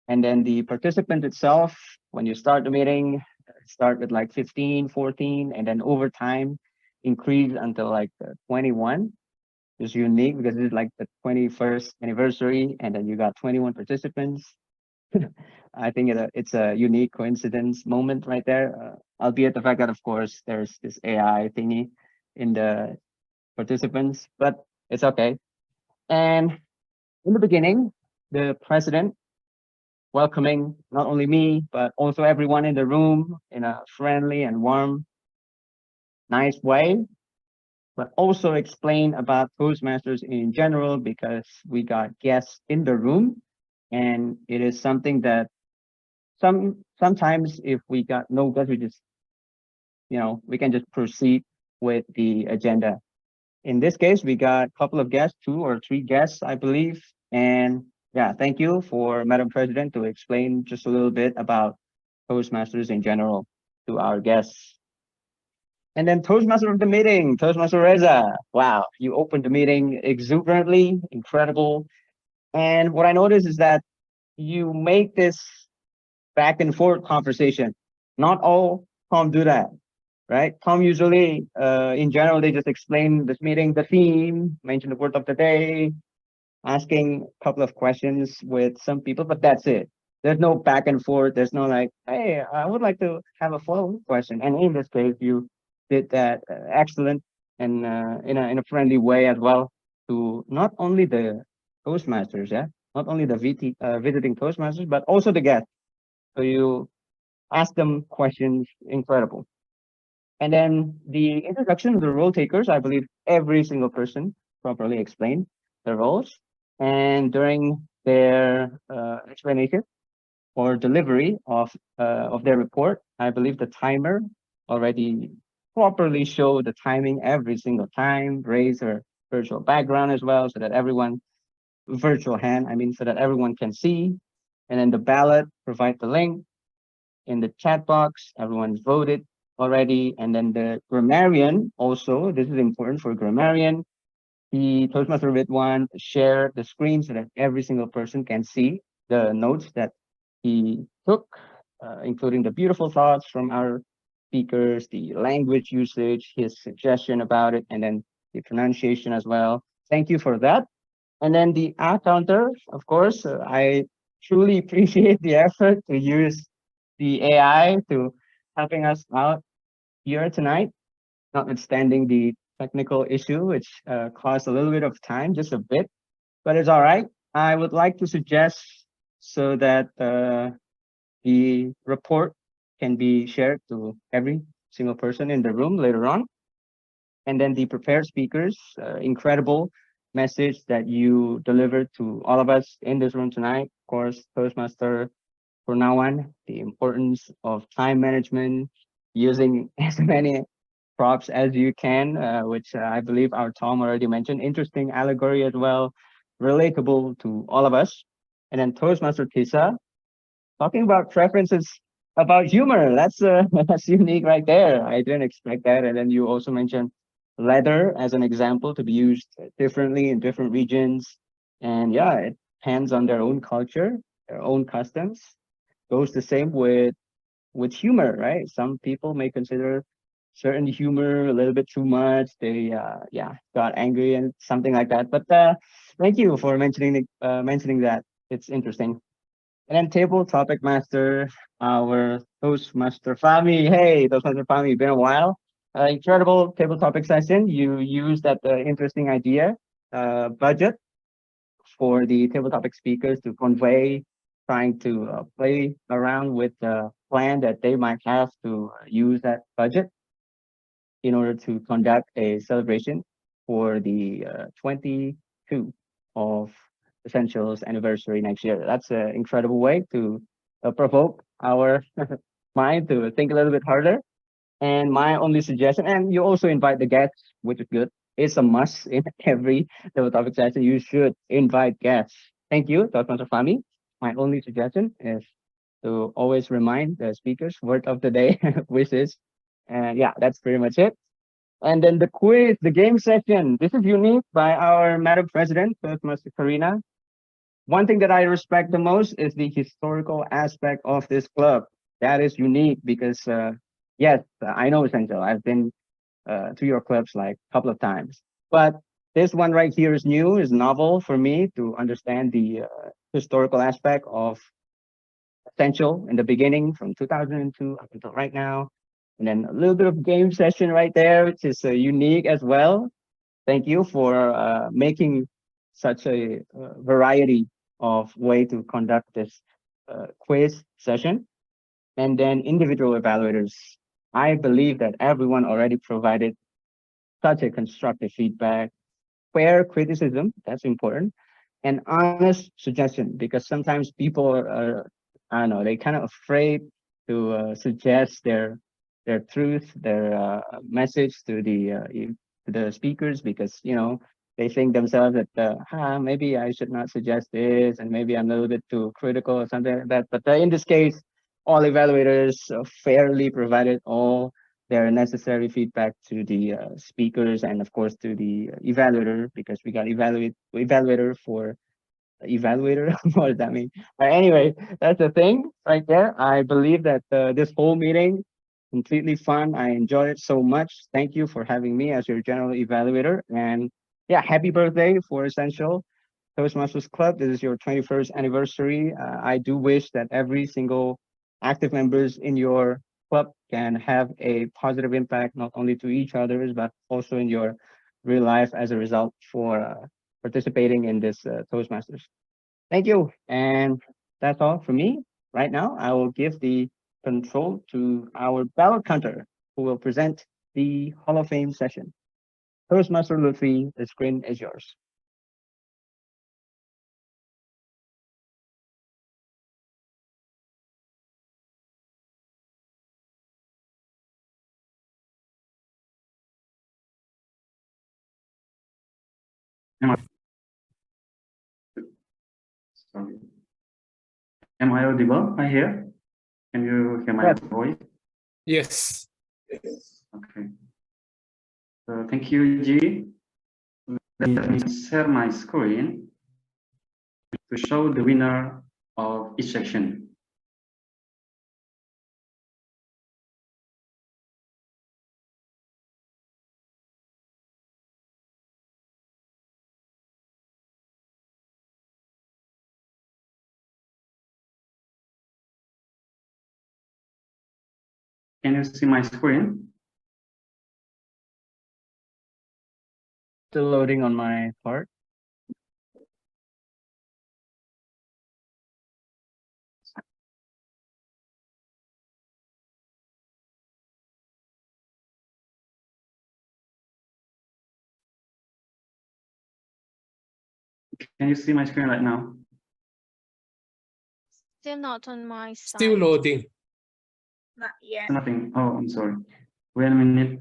And then the participant itself, when you start the meeting, start with like 15, 14, and then over time increase until like 21. It's unique because it's like the 21st anniversary, and then you got 21 participants. I think it's a unique coincidence moment right there, albeit the fact that, of course, there's this AI thingy in the participants, but it's okay. And in the beginning, the president welcoming not only me, but also everyone in the room in a friendly and warm, nice way, but also explain about Toastmasters in general, because we got guests in the room. And it is something that sometimes if we got no guests, we just, we can just proceed with the agenda. In this case, we got a couple of guests, 2 or 3 guests, I believe. And yeah, thank you for Madam President to explain just a little bit about Toastmasters in general to our guests. And then Toastmaster of the meeting, Toastmaster Reza. Wow, you opened the meeting exuberantly, incredible. And what I noticed is that you make this back and forth conversation. Not all Tom do that, right? Tom usually, in general, they just explain this meeting, the theme, mention the word of the day, asking a couple of questions with some people, but that's it. There's no back and forth. There's no like, hey, I would like to have a follow-up question. And in this case, you did that excellent and in a friendly way as well to not only the Toastmasters, not only the visiting Toastmasters, but also the guests. So you ask them questions, incredible. And then the introduction of the role takers, I believe every single person properly explained the roles. And during their explanation or delivery of their report, I believe the timer already properly showed the timing every single time, raise her virtual background as well, so that everyone, virtual hand, I mean, so that everyone can see. And then the ballot, provide the link in the chat box. Everyone's voted already. And then the grammarian also, this is important for grammarian. The Toastmaster bit one, share the screen so that every single person can see the notes that he took, including the beautiful thoughts from our speakers, the language usage, his suggestion about it, and then the pronunciation as well. Thank you for that. And then the ad counter, of course, I truly appreciate the effort to use the AI to helping us out here tonight, notwithstanding the technical issue, which caused a little bit of time, just a bit, but it's all right. I would like to suggest so that the report can be shared to every single person in the room later on. And then the prepared speakers, incredible message that you delivered to all of us in this room tonight. Of course, Toastmaster for now on, the importance of time management, using as many props as you can, which I believe our Tom already mentioned. Interesting allegory as well, relatable to all of us. And then Toastmaster Tisa, talking about preferences about humor. That's that's unique right there. I didn't expect that. And then you also mentioned leather as an example to be used differently in different regions. And yeah, it depends on their own culture, their own customs. Goes the same with humor, right? Some people may consider certain humor a little bit too much. They yeah, got angry and something like that. But thank you for mentioning that. It's interesting. And then table topic master, our Toastmaster Fami. Hey, Toastmaster Fami, been a while. Incredible table topic session. You used that interesting idea, budget for the table topic speakers to convey, trying to play around with the plan that they might have to use that budget in order to conduct a celebration for the 22 of Essentials anniversary next year. That's an incredible way to provoke our mind to think a little bit harder. And my only suggestion, and you also invite the guests, which is good. It's a must in every table topic session. You should invite guests. Thank you, Dr. Fami. My only suggestion is to always remind the speakers word of the day, wishes. And yeah, that's pretty much it. And then the quiz, the game session. This is unique by our Madam President, Toastmaster Karina. One thing that I respect the most is the historical aspect of this club. That is unique because, yes, I know Essential. I've been to your clubs like a couple of times. But this one right here is new, is novel for me to understand the historical aspect of Essential in the beginning from 2002 up until right now. And then a little bit of game session right there, which is unique as well. Thank you for making such a variety of way to conduct this quiz session. And then individual evaluators. I believe that everyone already provided such a constructive feedback, fair criticism, that's important, and honest suggestion, because sometimes people are I don't know, they kind of afraid to suggest their truth, their message to the speakers, because they think themselves that maybe I should not suggest this, and maybe I'm a little bit too critical or something like that. But in this case, all evaluators fairly provided all their necessary feedback to the speakers, and of course to the evaluator, because we got evaluator for evaluator. What does that mean? Anyway, that's the thing right there. I believe that this whole meeting completely fun. I enjoyed it so much. Thank you for having me as your general evaluator. And yeah, happy birthday for Essential Toastmasters Club. This is your 21st anniversary. I do wish that every single active members in your club can have a positive impact, not only to each others, but also in your real life as a result for participating in this Toastmasters. Thank you. And that's all for me. Right now, I will give the control to our ballot counter. who will present the Hall of Fame session. Toastmaster Lutfi, the screen is yours. Sorry. Am I audible? I hear. Can you hear my voice? Yes. Okay. So thank you, G. Let me share my screen to show the winner of each section. Can you see my screen? Still loading on my part. Can you see my screen right now? Still not on my side. Still loading. Not yet. Nothing. Oh, I'm sorry. Wait a minute.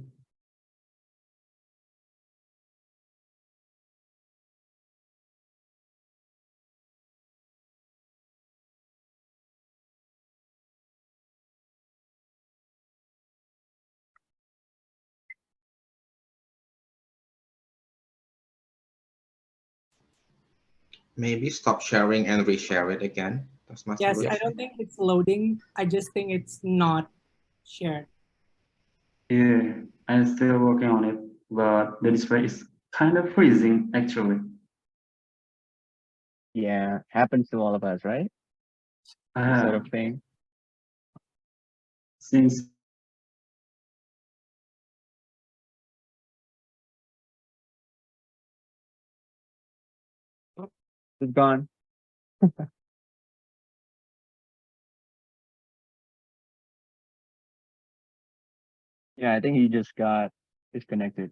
Maybe stop sharing and reshare it again. Yes, I don't think it's loading. I just think it's not shared. Yeah, I'm still working on it, but the display is kind of freezing actually. Yeah, happens to all of us, right? This sort of thing. Since It's gone. Yeah, I think he just got disconnected.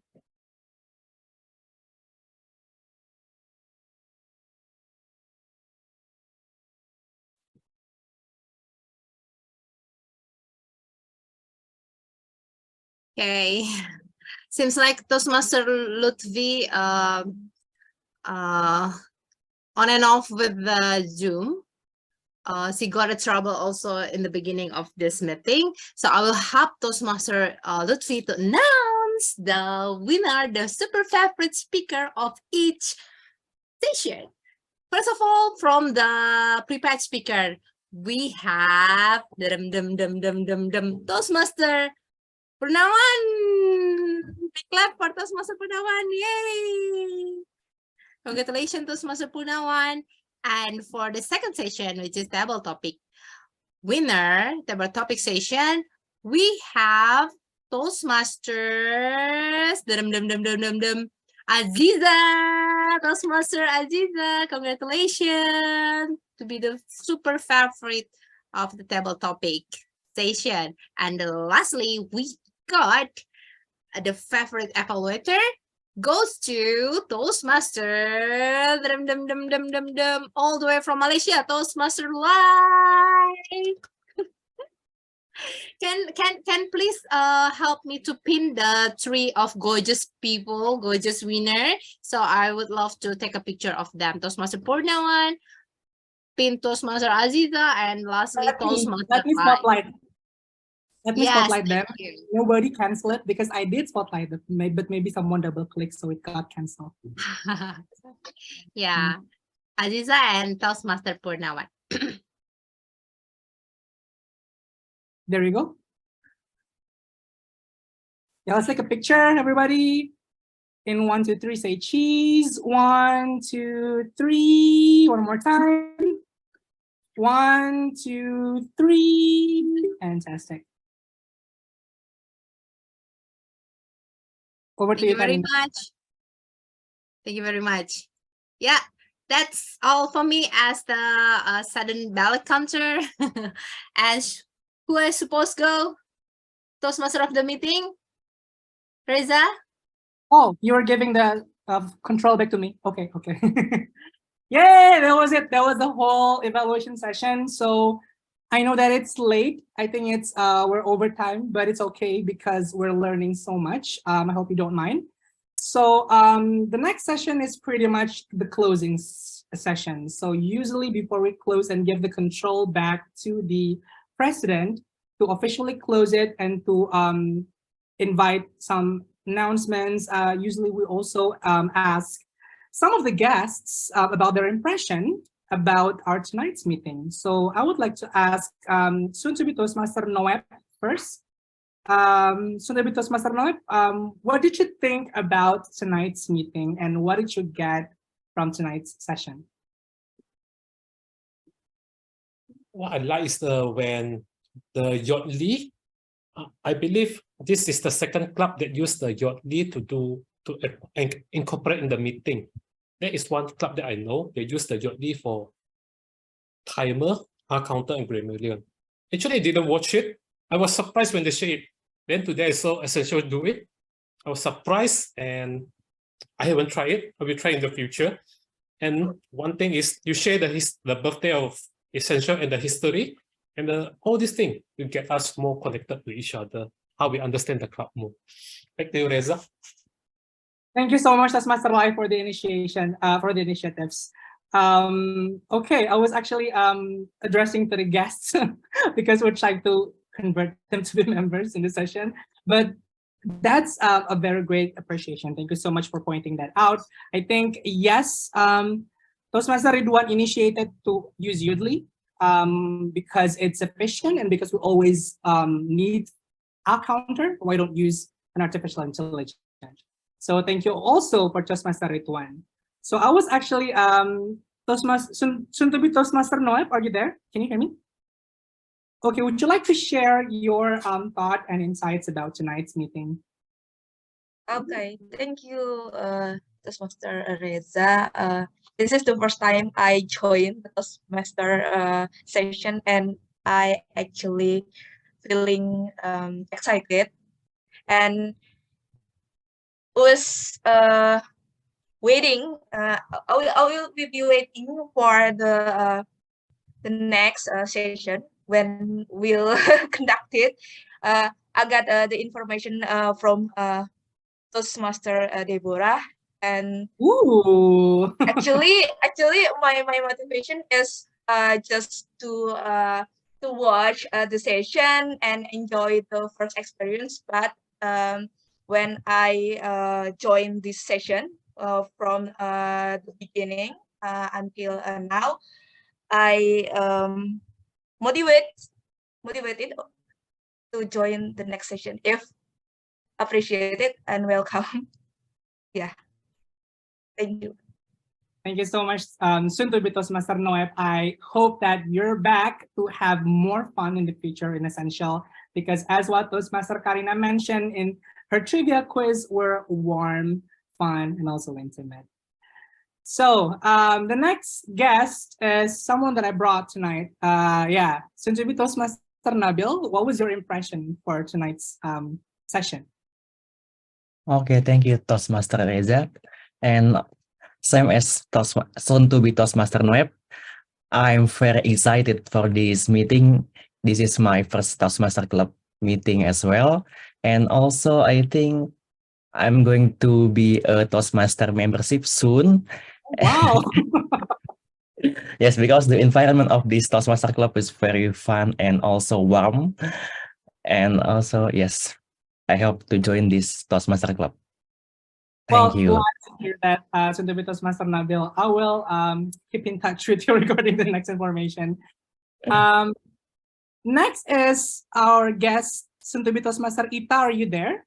Okay. Seems like Toastmaster Lutfi on and off with the Zoom. She got a trouble also in the beginning of this meeting. So I will help Toastmaster Lutfi to announce the winner, the super favorite speaker of each session. First of all, from the prepared speaker, we have Toastmaster Purnawan. Big clap for Toastmaster Purnawan. Yay! Congratulations, Toastmaster Purnawan. And for the second session, which is table topic winner, table topic session, we have Toastmasters Aziza. Toastmaster Aziza, congratulations to be the super favorite of the table topic session. And lastly, we got the favorite evaluator goes to Toastmaster all the way from Malaysia, Toastmaster Live. Can please help me to pin the three of gorgeous people, gorgeous winner. So I would love to take a picture of them. Toastmaster Purnawan, pin Toastmaster Aziza, and lastly Toastmaster Let me spotlight. Let me Yes, spotlight them. thank you. Nobody cancel it because I did spotlight them, but maybe someone double clicked so it got canceled. Yeah, Aziza and Toastmaster Purnawan. There you go. Yeah, let's take a picture, everybody. In 1, 2, 3, say cheese. 1, 2, 3. One more time. 1, 2, 3. Fantastic. Over to Thank you, you very Karina. much. Thank you very much. Yeah, that's all for me as the sudden ballot counter. As who I supposed to go? Toastmaster of the meeting? Reza? Oh, you were giving the control back to me. Okay, okay. Yay, that was it. That was the whole evaluation session. So I know that it's late. I think it's we're over time, but it's okay because we're learning so much. I hope you don't mind. So the next session is pretty much the closing session. So usually before we close and give the control back to the president to officially close it and to invite some announcements, usually we also ask some of the guests about their impression about our tonight's meeting. So I would like to ask soon-to-be Toastmaster Noep first. Soon-to-be Toastmaster Noep, what did you think about tonight's meeting and what did you get from tonight's session? What I like is when the Yodli, I believe this is the second club that used the Yodli to incorporate in the meeting. There is one club that I know, they use the Yodli for timer, counter, and grammarian. Actually, I didn't watch it. I was surprised when they share it. Then today I saw Essential do it. I was surprised and I haven't tried it. I will try in the future. And one thing is you share the birthday of Essential and the history and all these things will get us more connected to each other, how we understand the club more. Back to you, Reza. Thank you so much, Toastmaster Lai, for the initiation, for the initiatives. Okay, I was actually addressing to the guests because we're trying to convert them to be members in the session. But that's a very great appreciation. Thank you so much for pointing that out. I think, yes, Toastmaster Ridwan initiated to use Udly because it's efficient and because we always need a counter. Why don't use an artificial intelligence? So thank you also for Toastmaster Ridwan. So I was actually soon-to-be Toastmaster Noep, are you there? Can you hear me? Okay, would you like to share your thought and insights about tonight's meeting? Okay, thank you, Toastmaster Reza. This is the first time I joined the Toastmaster session, and I actually feeling excited and was waiting. I will be waiting for the next session when we'll conduct it. I got the information from Toastmaster Deborah, and ooh. actually my motivation is just to watch the session and enjoy the first experience. But when I joined this session from the beginning until now, I motivated to join the next session if appreciated and welcome. Yeah, thank you. Thank you so much, soon-to-be Toastmaster Noep. I hope that you're back to have more fun in the future in Essential, because as what Toastmaster Karina mentioned in her trivia quiz, were warm, fun, and also intimate. So the next guest is someone that I brought tonight. Yeah, soon-to-be Toastmaster Nabil, what was your impression for tonight's session? Okay, thank you, Toastmaster Reza. And same as soon-to-be Toastmaster Noep, I'm very excited for this meeting. This is my first Toastmaster Club meeting as well. And also, I think I'm going to be a Toastmaster membership soon. Wow! Yes, because the environment of this Toastmaster Club is very fun and also warm. And also, yes, I hope to join this Toastmaster Club. Thank you. Glad to hear that, soon-to-be Toastmaster Nabil. I will keep in touch with you regarding the next information. Next is our guest, soon-to-be Toastmaster Ita. Are you there?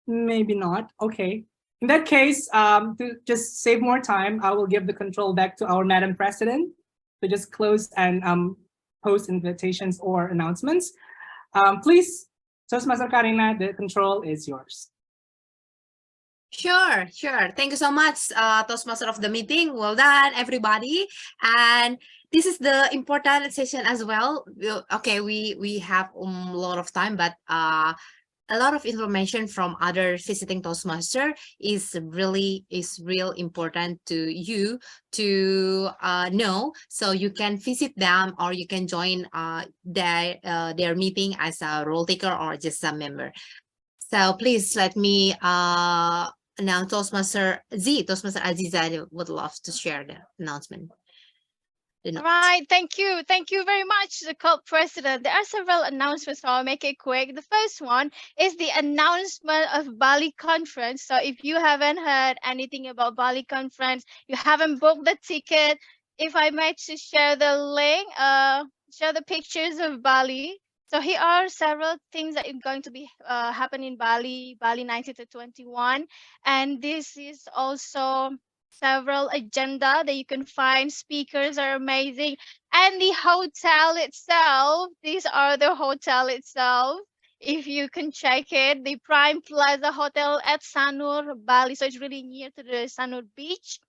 Maybe not. Okay. In that case, to just save more time, I will give the control back to our Madam President to just close and post invitations or announcements. Please, Toastmaster Karina, the control is yours. Sure. Thank you so much, Toastmaster of the meeting. Well done, everybody. And this is the important session as well. Okay, we have a lot of time, but a lot of information from other visiting Toastmaster is real important to you to know, so you can visit them or you can join their meeting as a role taker or just a member. So please let me announce Toastmaster Aziza would love to share the announcement. Right, thank you very much, the club president. There are several announcements, so I'll make it quick. The first one is the announcement of Bali conference. So if you haven't heard anything about Bali conference, you haven't booked the ticket, if I may to share the link, share the pictures of Bali. So here are several things that are going to be happening in Bali 19 to 21, and this is also several agenda that you can find. Speakers are amazing, and the hotel itself, these are the hotel itself, if you can check it, the Prime Plaza Hotel at Sanur, Bali. So it's really near to the Sanur beach,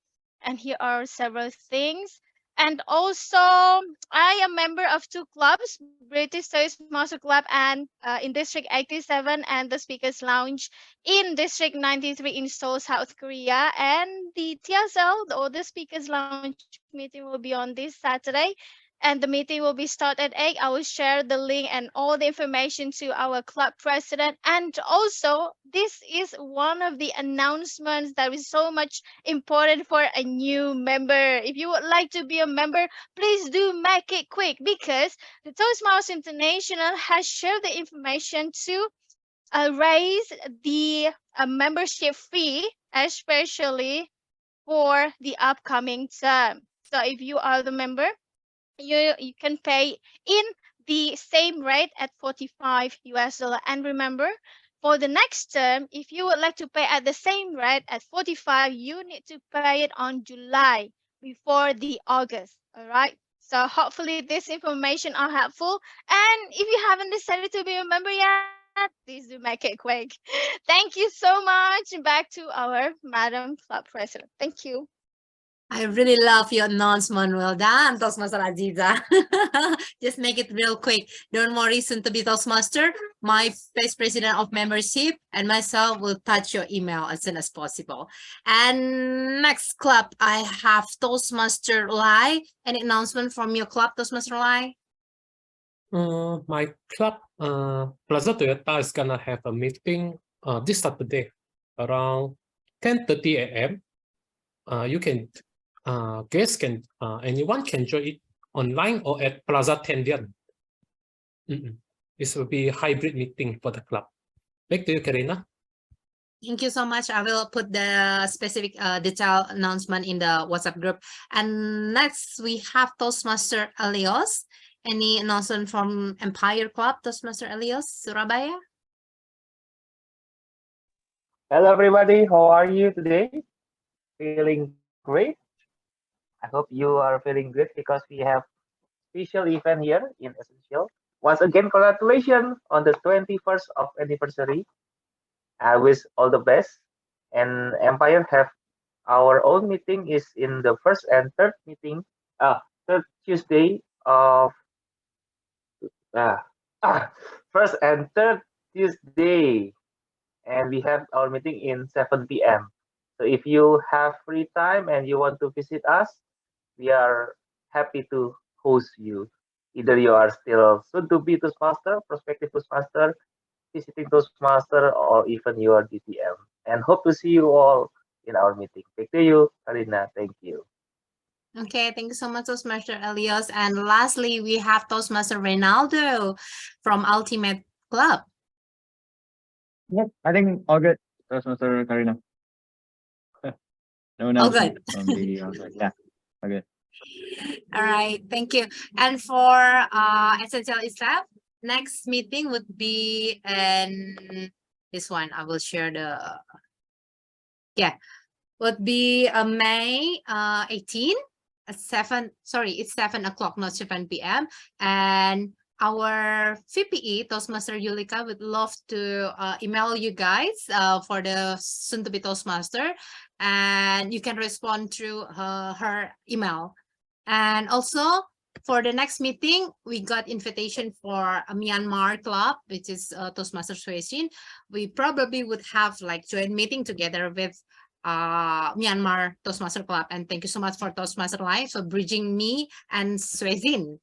and here are several things. And also, I am member of two clubs, British Toastmaster Club and in District 87, and the Speakers Lounge in District 93 in Seoul, South Korea. And the TSL, the Speakers Lounge meeting, will be on this Saturday. And the meeting will be start at 8. I will share the link and all the information to our club president. And also, this is one of the announcements that is so much important for a new member. If you would like to be a member, please do make it quick, because the Toastmasters International has shared the information to raise the membership fee, especially for the upcoming term. So if you are the member, you can pay in the same rate at $45. And remember, for the next term, if you would like to pay at the same rate at 45, you need to pay it on July before the August. All right. So hopefully this information are helpful. And if you haven't decided to be a member yet, please do make it quick. Thank you so much. Back to our Madam Club President. Thank you. I really love your announcement. Well done, Toastmaster Aziza. Just make it real quick. Don't worry, soon to be Toastmaster. My vice president of membership and myself will touch your email as soon as possible. And next club, I have Toastmaster Lai. Any announcement from your club, Toastmaster Lai? My club, Plaza Toyota, is gonna have a meeting this Saturday around 10:30 a.m. You can guests can anyone can join it online or at Plaza Tendian. This will be a hybrid meeting for the club. Back to you, Karina. Thank you so much. I will put the specific detailed announcement in the WhatsApp group. And next we have Toastmaster Elios. Any announcement from Empire Club, Toastmaster Elios, Surabaya? Hello everybody, how are you today? Feeling great? I hope you are feeling good because we have special event here in Essential. Once again, congratulations on the 21st of anniversary. I wish all the best. And Empire have our own meeting is in the first and third meeting, third Tuesday of first and third Tuesday, and we have our meeting in 7 p.m. So if you have free time and you want to visit us, we are happy to host you. Either you are still soon to be Toastmaster, prospective Toastmaster, visiting Toastmaster, or even you are DTM. And hope to see you all in our meeting. Back to you, Karina. Thank you. Okay, thank you so much, Toastmaster Elios. And lastly, we have Toastmaster Reynaldo from Ultimate Club. Yep, I think all good, Toastmaster Karina. No, All good. from the yeah, okay. All right, thank you. And for Essential Staff, next meeting would be this one. I will share the would be May 18 at 7. Sorry, it's 7 o'clock, not 7 p.m. And our VPE, Toastmaster Yulika, would love to email you guys for the soon-to-be Toastmaster, and you can respond through her email. And also, for the next meeting, we got invitation for a Myanmar club, which is Toastmasters Sweden. We probably would have like joint meeting together with Myanmar Toastmaster Club. And thank you so much for Toastmaster Live for bridging me and Sweden.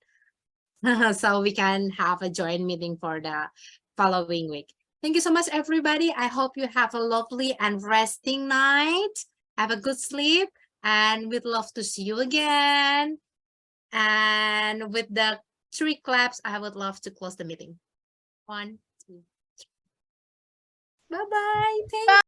So we can have a joint meeting for the following week. Thank you so much, everybody. I hope you have a lovely and resting night. Have a good sleep, and we'd love to see you again. And with the 3 claps, I would love to close the meeting. 1, 2, 3. Bye-bye. Thank you.